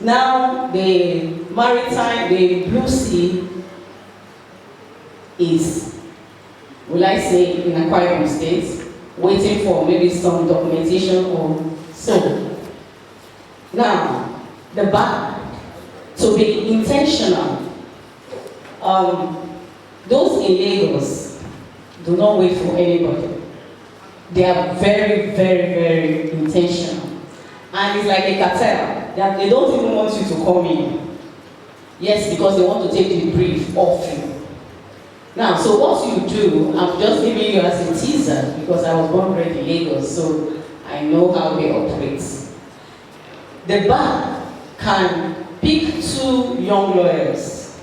Now, the maritime, the Blue Sea is, will I say, in Akwa Ibom State, waiting for maybe some documentation or so. Now, the ban, to be intentional, those in Lagos do not wait for anybody. They are very, very, very intentional. And it's like a cartel, that they don't even want you to come in. Yes, because they want to take the brief off you. Now, so what you do, I'm just giving you as a teaser, because I was born and bred in Lagos, so I know how they operate. The bar can pick 2 young lawyers,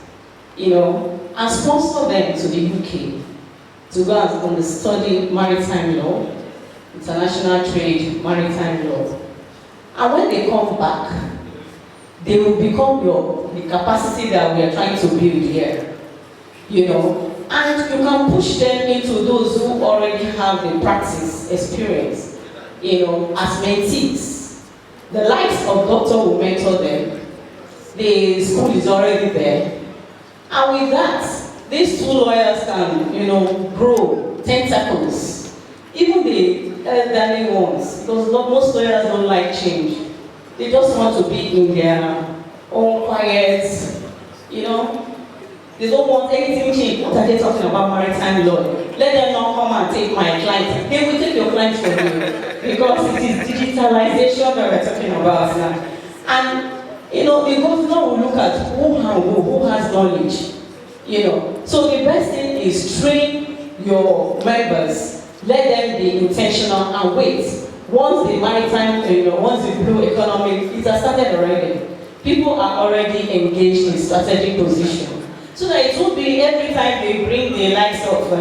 and sponsor them to the UK to go and study maritime law, international trade, maritime law. And when they come back, they will become the capacity that we are trying to build here, And you can push them into those who already have the practice experience, as mentees. The likes of doctor will mentor them. The school is already there. And with that, these 2 lawyers can, grow tentacles. Even the elderly ones, because most lawyers don't like change. They just want to be in their own quiet, They don't want anything changed. What are they talking about maritime law? Let them not come and take my client. They will take your clients from you. Because it is digitalization that we're talking about now. And, the governor will look at who has knowledge. So the best thing is train your members. Let them be intentional and wait. Once the maritime, once the blue economy, it has started already. People are already engaged in strategic position. So that it won't be every time they bring the likes of, I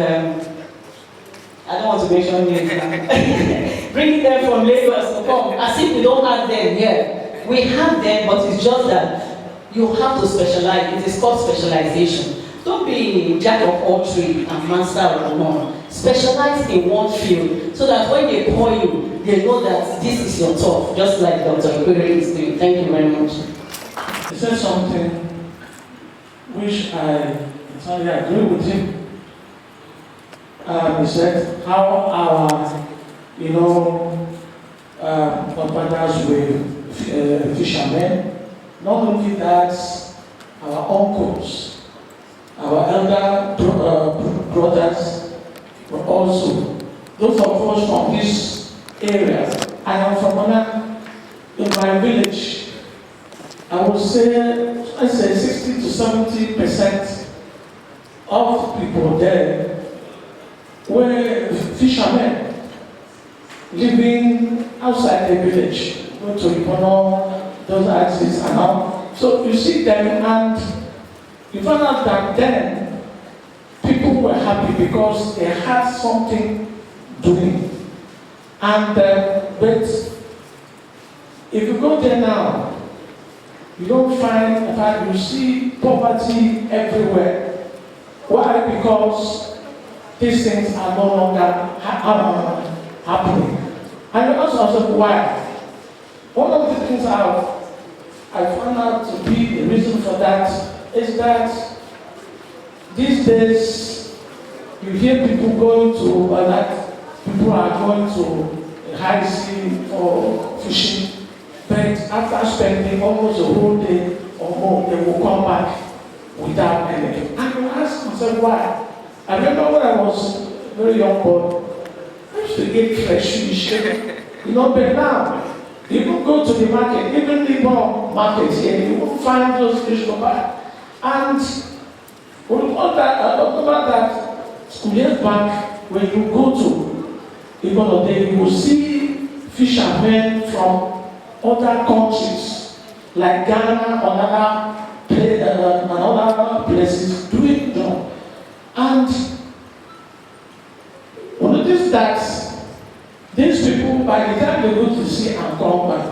don't want to mention names, bringing them from Lagos to come, as if we don't have them here. We have them, but it's just that you have to specialize. It is called specialization. Don't be jack of all trades and master of none. Specialize in one field so that when they call you, they know that this is your turf, just like Dr. Eket is doing. Thank you very much. He said something which I entirely agree with him. He said how our, partners with fishermen, not only that, our uncles, our elder brothers, but also those of us from this area. I am from in my village. I would say, let's say 60 to 70% of people there were fishermen living outside the village, go to Ipono, those axes and all. So you see them and you find out that then people were happy because they had something doing. And but if you go there now, you don't find, in fact, you see poverty everywhere. Why? Because these things are no longer happening. And you also ask why. One of the things I found out to be the reason for that is that these days you hear people going to, that people are going to high sea for fishing, but after spending almost a whole day or more, they will come back without anything. And you ask myself why. I remember when I was a very young boy, I used to eat fresh fish, but now, you don't go to the market, even the markets here, you won't find those fish to buy. And over that school years back, when you go to Ibadan, you will see fishermen from other countries, like Ghana and other places, doing job. And we notice that these people, by the time they go to sea and come back,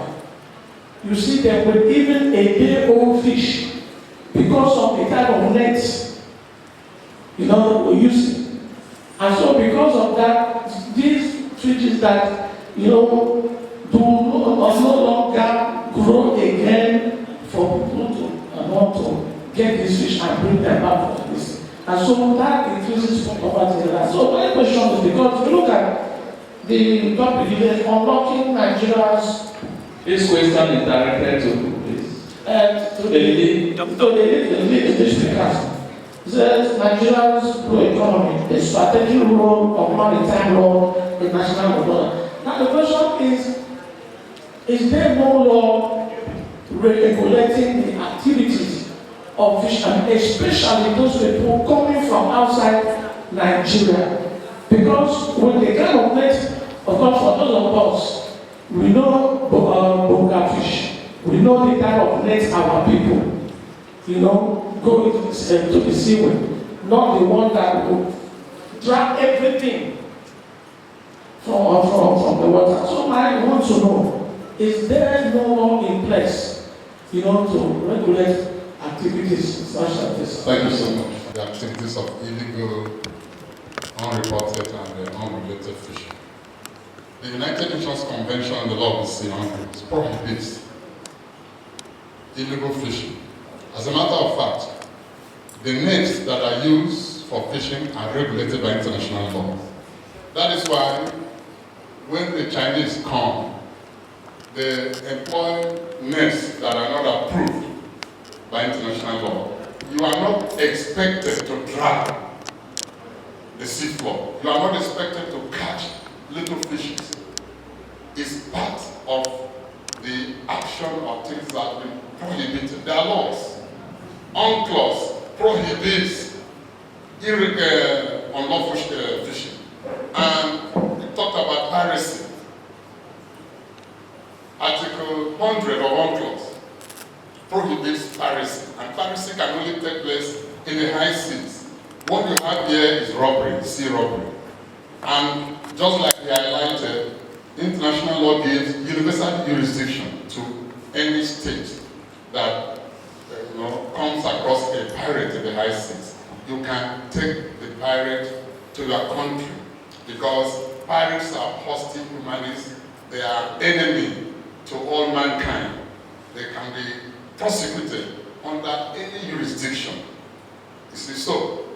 you see them with even a day-old fish because of the type of nets, we're using. And so because of that, these fishes that, do no longer grow again for for people to want to get this fish and bring them back for this. And so that increases food poverty. So my question is, because if you look at the topic, it is unlocking Nigeria's. This question is directed to who, please? To the speakers. It says Nigeria's blue economy, the strategic role of maritime law in national law. Now the question is there no law regulating the activities of fishermen, especially those people coming from outside Nigeria? Because when they kind of net, of course, for those of us, we know bonga fish. We know the type of nets our people, go into to the sea with, not the one that will drag everything from the water. So I want to know, is there no law in place, to regulate activities such as this? Thank you so much for the activities of illegal, unreported, and unregulated fishing. The United Nations Convention on the Law of the Sea prohibits illegal fishing. As a matter of fact, the nets that are used for fishing are regulated by international law. That is why when the Chinese come, they employ nets that are not approved by international law. You are not expected to drag the seafloor. You are not expected to catch little fishes. It's part of the action of things that have been prohibited. There are laws. UNCLOS prohibits unlawful fishing. And we talked about piracy. Article 100 of UNCLOS prohibits piracy. And piracy can only take place in the high seas. What you have here is robbery, sea robbery. And just like we highlighted, international law gives universal jurisdiction to any state that comes across a pirate in the high seas. You can take the pirate to your country because pirates are hostile humanities. They are enemy to all mankind. They can be prosecuted under any jurisdiction. You see, so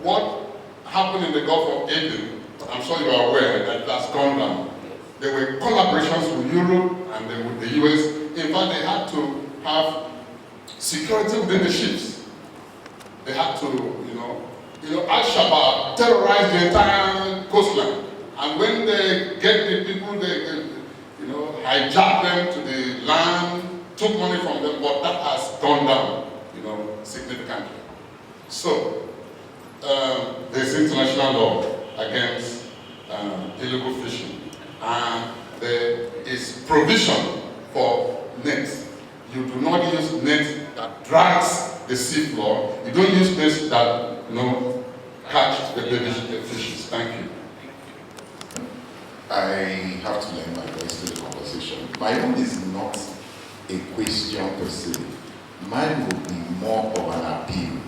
what happened in the Gulf of Aden, I'm sure you are aware that that's gone down. There were collaborations with Europe and with the US. In fact, they had to have security within the ships. They had to, Al-Shabaab terrorized the entire coastline. And when they get the people, they hijack them to the land, took money from them, but that has gone down, significantly. So, there's international law against illegal fishing. And there is provision for nets. You do not use nets that drags the seafloor. You don't use nets that catch the baby fishes. Thank you. I have to lend my voice to the conversation. My own is not a question per se. Mine would be more of an appeal.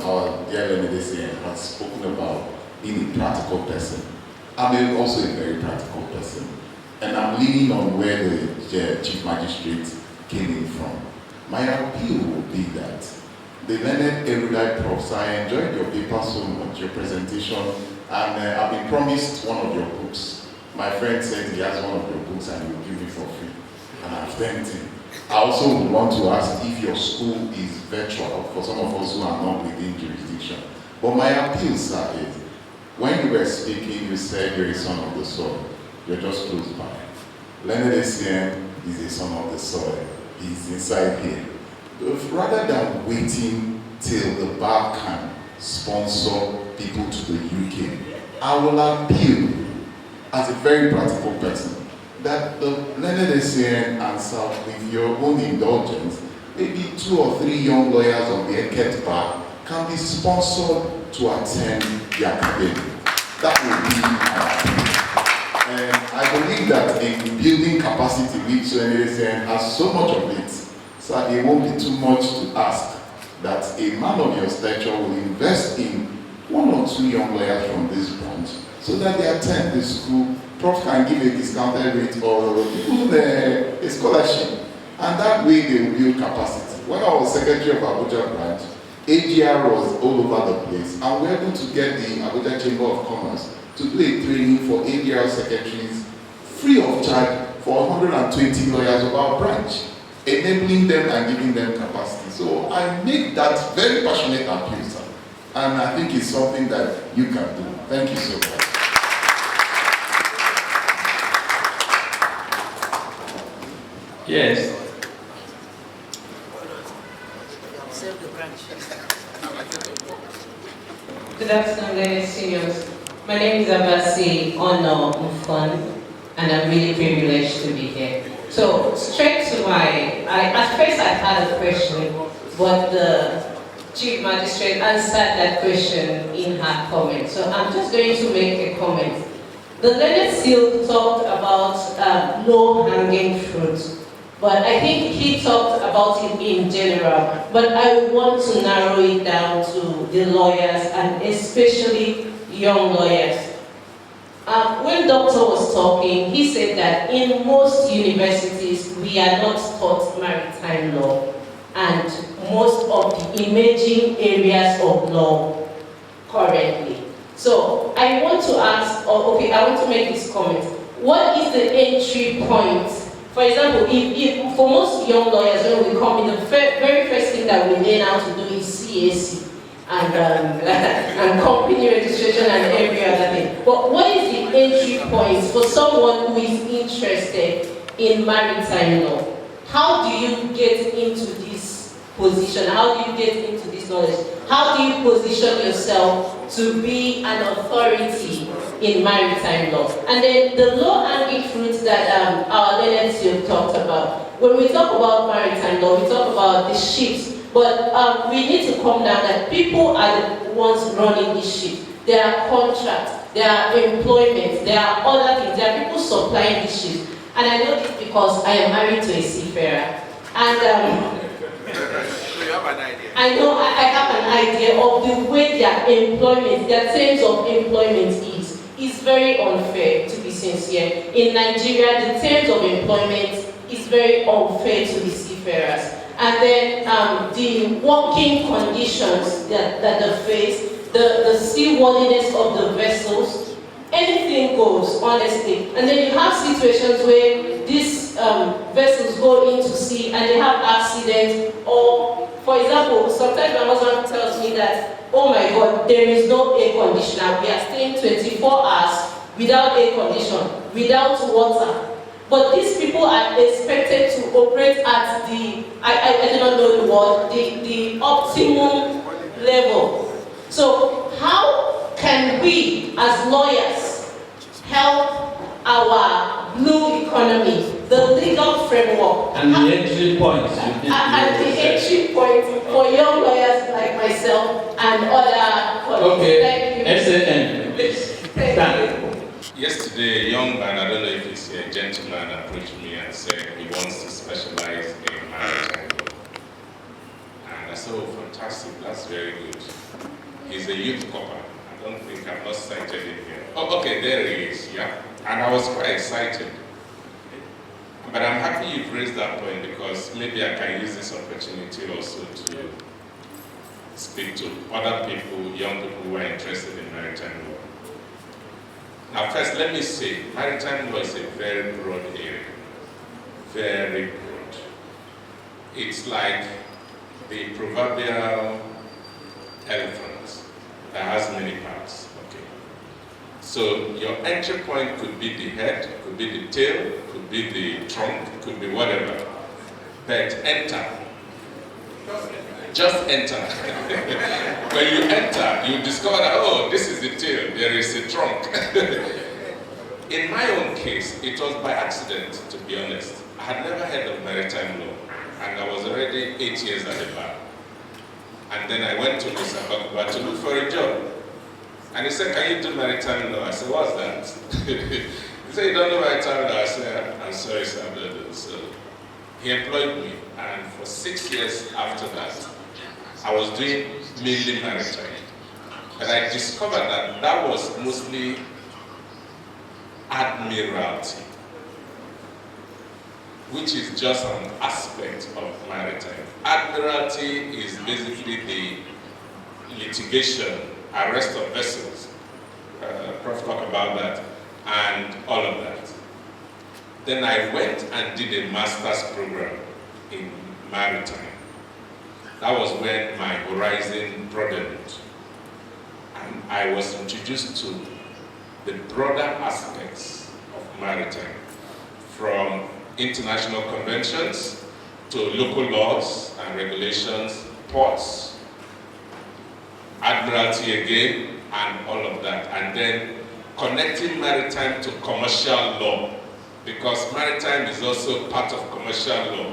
Our dear Lemedesian has spoken about being a practical person. I'm also a very practical person. And I'm leaning on where the Chief Magistrate came in from. My appeal would be that the learned erudite profs, I enjoyed your paper so much, your presentation, and I've been promised one of your books. My friend said he has one of your books and he will give it for free. And I've thanked him. I also would want to ask if your school is virtual for some of us who are not within jurisdiction. But my appeal, sir, is when you were speaking, you said you're a son of the soil. You're just close by. Leonard ACM is a son of the soil. He's inside here. Rather than waiting till the bar can sponsor people to the UK, I will appeal as a very practical person that the Leonard ACM answer with your own indulgence, maybe 2 or 3 young lawyers of the Eket bar can be sponsored to attend the academy. That will be our appeal. And I believe that in building capacity, which NSN has so much of it, so it won't be too much to ask that a man of your stature will invest in 1 or 2 young lawyers from this branch so that they attend the school. Prof can give a discounted rate or even a scholarship And that way they will build capacity. When I was secretary of Abuja branch, AGR was all over the place, and we were able to get the Abuja Chamber of Commerce to do a training for AGR secretaries free of charge for 120 lawyers of our branch, enabling them and giving them capacity. So I make that very passionate appeal, sir. And I think it's something that you can do. Thank you so much. Yes. Good afternoon, ladies seniors. My name is Abasi Ono Mufon, and I'm really privileged to be here. So, straight to at first I had a question, but the Chief Magistrate answered that question in her comment. So, I'm just going to make a comment. The learned seal talked about low-hanging fruit, but I think he talked about it in general. But I want to narrow it down to the lawyers, and especially young lawyers. When Doctor was talking, he said that in most universities, we are not taught maritime law and most of the emerging areas of law currently. So I want to ask, I want to make this comment. What is the entry point? For example, if for most young lawyers, when we come in, the very first thing that we learn how to do is CAC and company registration and every other thing. But what is the entry point for someone who is interested in maritime law? How do you get into this position? How do you get into this knowledge? How do you position yourself to be an authority in maritime law? And then the low-hanging fruits that our learned CEO talked about. When we talk about maritime law, we talk about the ships, but we need to come down that people are the ones running these ships. There are contracts, there are employment, there are other things, there are people supplying these ships. And I know this because I am married to a seafarer. And I know I have an idea of the way their employment, their terms of employment is very unfair, to be sincere. In Nigeria, the terms of employment is very unfair to the seafarers. And then the working conditions that they face, the seaworthiness of the vessels, anything goes, honestly. And then you have situations where these vessels go into sea and they have accidents, or, for example, sometimes my husband tells me that, oh my God, there is no air conditioner. We are staying 24 hours without air condition, without water. But these people are expected to operate at the, I do not know the word, the optimum level. So how can we as lawyers help our blue economy, the legal framework? And the entry point. And the entry point for young lawyers like myself and other colleagues. Okay. Thank you. SNN, please. Thank you. Yesterday, a young man, I don't know if he's a gentleman, approached me and said he wants to specialize in maritime law. And I said, oh, fantastic, that's very good. He's a youth copper. I don't think I've not cited him here. Oh, okay, there he is, yeah. And I was quite excited. But I'm happy you've raised that point because maybe I can use this opportunity also to speak to other people, young people who are interested in maritime law. Now first, let me say, maritime law is a very broad area. Very broad. It's like the proverbial elephant that has many parts. Okay. So your entry point could be the head, could be the tail, could be the trunk, could be whatever. But enter. Just enter. When you enter, you discover that, oh, this is the tail, there is a trunk. In my own case, it was by accident, to be honest. I had never heard of maritime law, and I was already 8 years at the bar. And then I went to Mr. Bakuba to look for a job. And he said, can you do maritime law? I said, what's that? He said, you don't know maritime law? I said, I'm sorry, sir, I don't know. So he employed me, and for 6 years after that, I was doing mainly maritime. But I discovered that that was mostly admiralty. which is just an aspect of maritime. Admiralty is basically the litigation, arrest of vessels. Prof talk about that, and all of that. Then I went and did a master's program in maritime. That was when my horizon broadened. And I was introduced to the broader aspects of maritime, from international conventions to local laws and regulations, ports, admiralty again, and all of that. And then connecting maritime to commercial law, because maritime is also part of commercial law,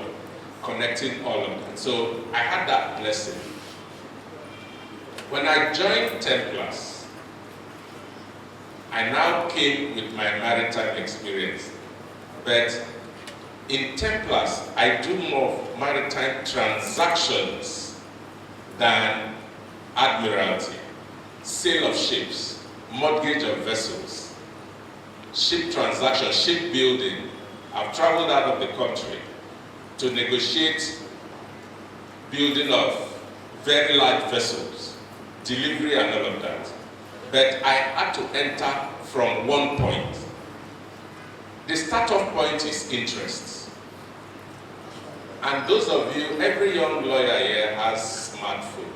connecting all of that. So I had that blessing. When I joined Templars, I now came with my maritime experience. But in Templars, I do more of maritime transactions than admiralty, sale of ships, mortgage of vessels, ship transaction, ship building. I've traveled out of the country to negotiate building of very large vessels, delivery and all of that. But I had to enter from one point. The start-off point is interest. And those of you, every young lawyer here has smartphone.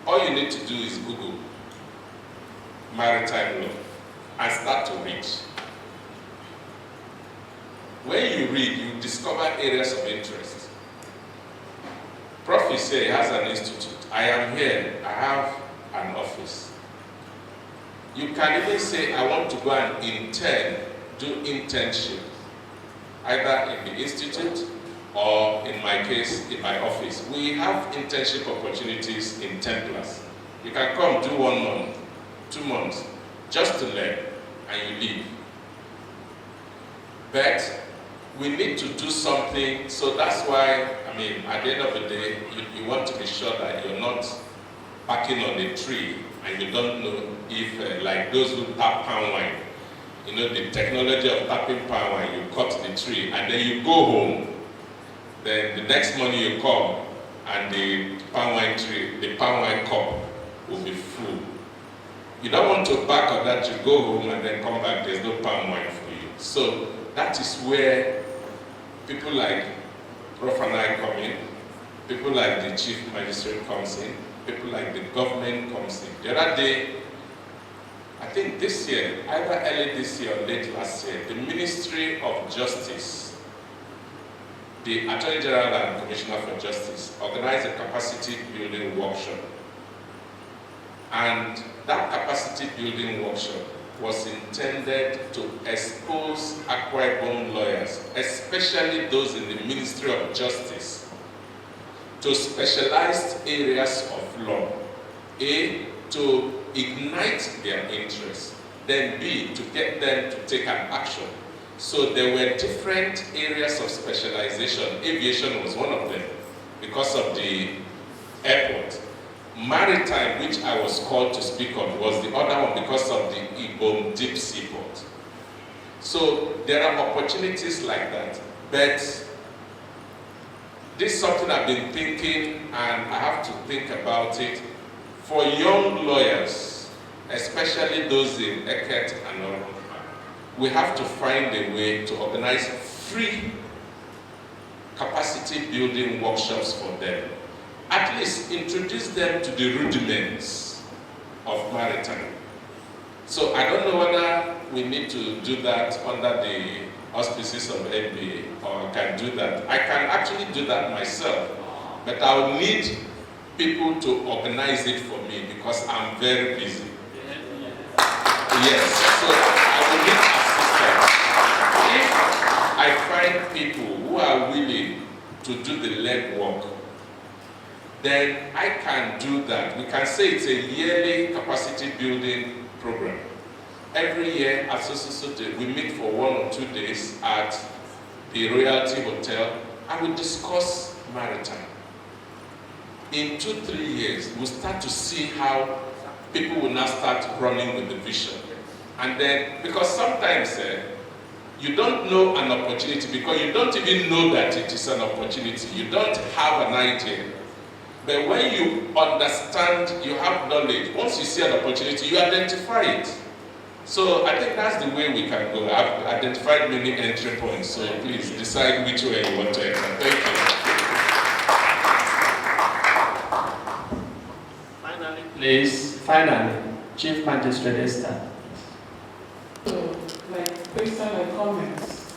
All you need to do is Google maritime law and start to read. When you read, you discover areas of interest. Prof is here, he has an institute. I am here, I have an office. You can even say, I want to go and do internship, either in the institute or, in my case, in my office. We have internship opportunities in Templars. You can come do 1 month, 2 months, just to learn, and you leave. But we need to do something, so that's why, at the end of the day, you want to be sure that you're not packing on a tree and you don't know if, like those who tap palm wine, the technology of tapping palm wine, you cut the tree and then you go home. Then the next morning you come and the palm wine tree, the palm wine cup will be full. You don't want to back on that, you go home and then come back, there's no palm wine for you. So that is where people like Prof and I come in, people like the Chief Magistrate comes in, people like the government comes in. The other day, I think this year, either early this year or late last year, the Ministry of Justice, the Attorney General and Commissioner for Justice organized a capacity building workshop. And that capacity building workshop was intended to expose Akwa Ibom lawyers, especially those in the Ministry of Justice, to specialized areas of law. A, to ignite their interest, then B, to get them to take an action. So there were different areas of specialization. Aviation was one of them because of the airport. Maritime, which I was called to speak on, was the other one because of the Ibom deep seaport. So there are opportunities like that, but this is something I've been thinking and I have to think about it. For young lawyers, especially those in Eket and all, we have to find a way to organize free capacity building workshops for them. At least introduce them to the rudiments of maritime. So I don't know whether we need to do that under the auspices of MBA or can do that. I can actually do that myself, but I'll need people to organize it for me because I'm very busy. Yes, so I will need assistance. If I find people who are willing to do the legwork, then I can do that. We can say it's a yearly capacity building program. Every year at we meet for 1 or 2 days at the Royalty Hotel and we discuss maritime. In 2-3 years, we'll start to see how people will now start running with the vision. And then, because sometimes You don't know an opportunity because you don't even know that it is an opportunity. You don't have an idea. But when you understand, you have knowledge. Once you see an opportunity, you identify it. So I think that's the way we can go. I've identified many entry points, so please decide which way you want to enter. Thank you. Finally, Chief Magistrate Esther. So, like question and comments.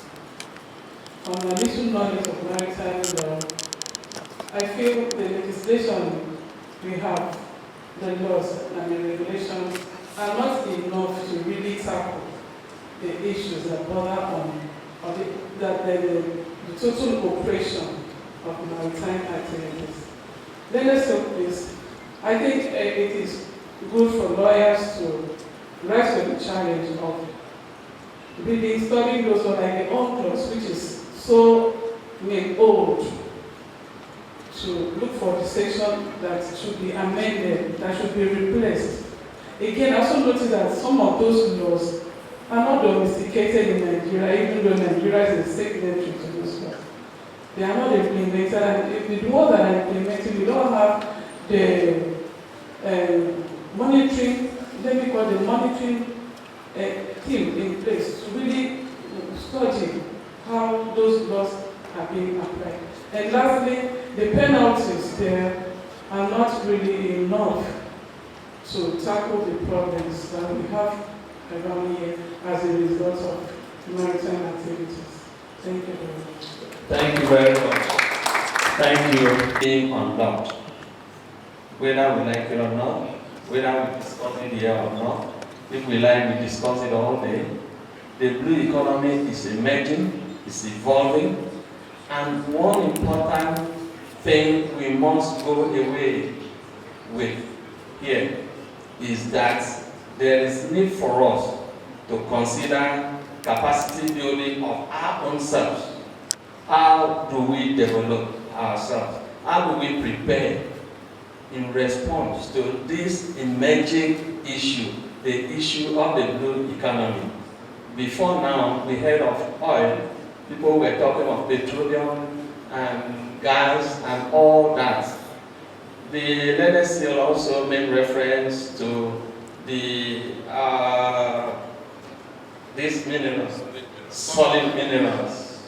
From my little knowledge of maritime law, I feel the legislation we have, the laws and the regulations are not enough to really tackle the issues that border on the total operation of maritime activities. Let us say this. I think it is good for lawyers to rise to the challenge of really studying those like the clause, which is so old, to look for the section that should be amended, that should be replaced. Again, I also noticed that some of those laws are not domesticated in Nigeria, even though Nigeria is a signatory to those laws. They are not implemented, and if the laws that are implemented, we don't have the monitoring, let me call the monitoring team in place to really study how those laws are being applied. And lastly, the penalties there are not really enough to tackle the problems that we have around here as a result of maritime activities. Thank you very much. Thank you very much. Thank you for being unlocked. Whether we like it or not, whether we discuss it here or not, if we like, we discuss it all day. The blue economy is emerging, it's evolving, and one important thing we must go away with here is that there is need for us to consider capacity building of our own selves. How do we develop ourselves? How do we prepare in response to this emerging issue, the issue of the blue economy? Before now, we heard of oil. People were talking of petroleum and gas and all that. The letter seal also made reference to the these minerals, solid minerals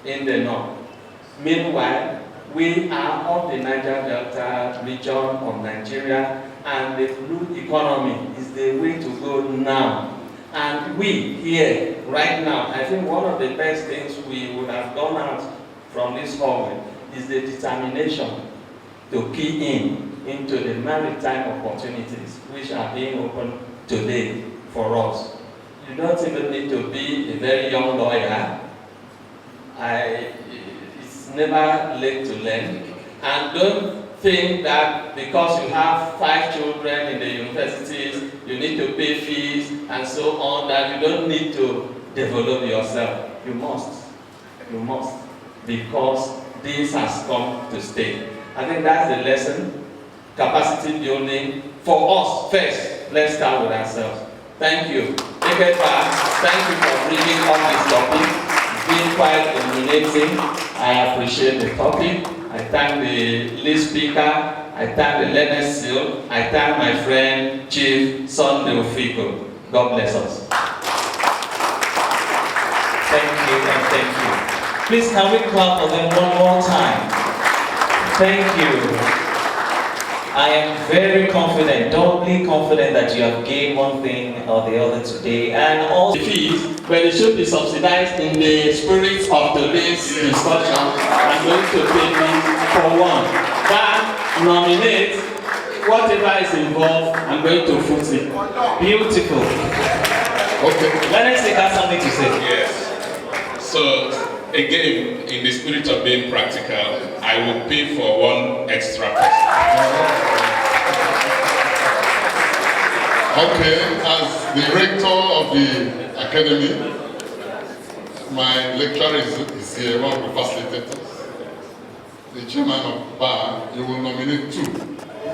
in the north. Meanwhile, we are of the Niger Delta region of Nigeria, and the blue economy is the way to go now. And we here, right now, I think one of the best things we would have done out from this hallway is the determination to key into the maritime opportunities which are being opened today for us. You don't even need to be a very young lawyer. It's never late to learn. And don't think that because you have 5 children in the universities, you need to pay fees and so on, that you don't need to develop yourself. You must. You must. Because this has come to stay. I think that's the lesson. Capacity building for us first. Let's start with ourselves. Thank you. Eket, thank you for bringing up this topic. It's been quite illuminating. I appreciate the topic. I thank the lead speaker. I thank the learned seal. I thank my friend Chief Sunday Ofiko. God bless us. Thank you and thank you. Please, can we clap for them one more time? Thank you. I am very confident, doubly confident that you have gained one thing or the other today, and also The fees, but it should be subsidized in the spirit of today's discussion. I'm going to pay fees for one. But nominate whatever is involved. I'm going to foot it. beautiful. Okay. Let's take out something to say. Yes. So, again, in the spirit of being practical, I will pay for one extra person. Okay, as the rector of the academy, my lecturer is here, one of the facilitators. The chairman of bar, you will nominate 2.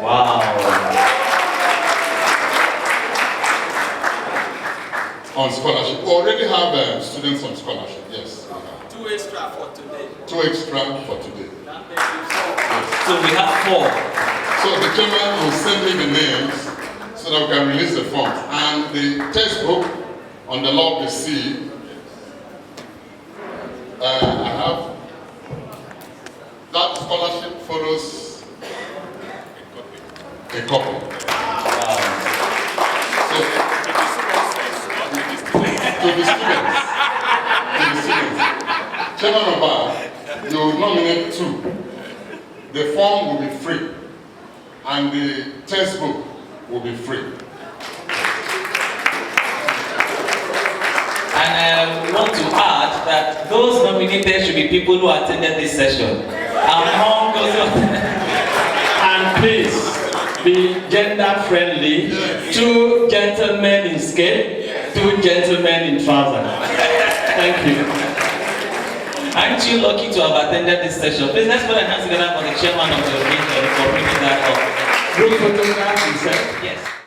Wow. on scholarship. We already have students on scholarship, yes. We have. 2 extra for today. 2 extra for today. That makes it 4. Yes. So we have 4. So the chairman will send me the names so that we can release the funds. And the textbook on the law of the sea, I have that scholarship follows a copy. So, to the students, Chairman Oba, you will nominate 2. The form will be free, and the textbook will be free. And I want to add that those nominated should be people who attended this session. Among those who and please be gender friendly. 2 gentlemen in skirt, 2 gentlemen in trousers. Thank you. Aren't you lucky to have attended this session? Please let's put our hands together for the chairman of the occasion.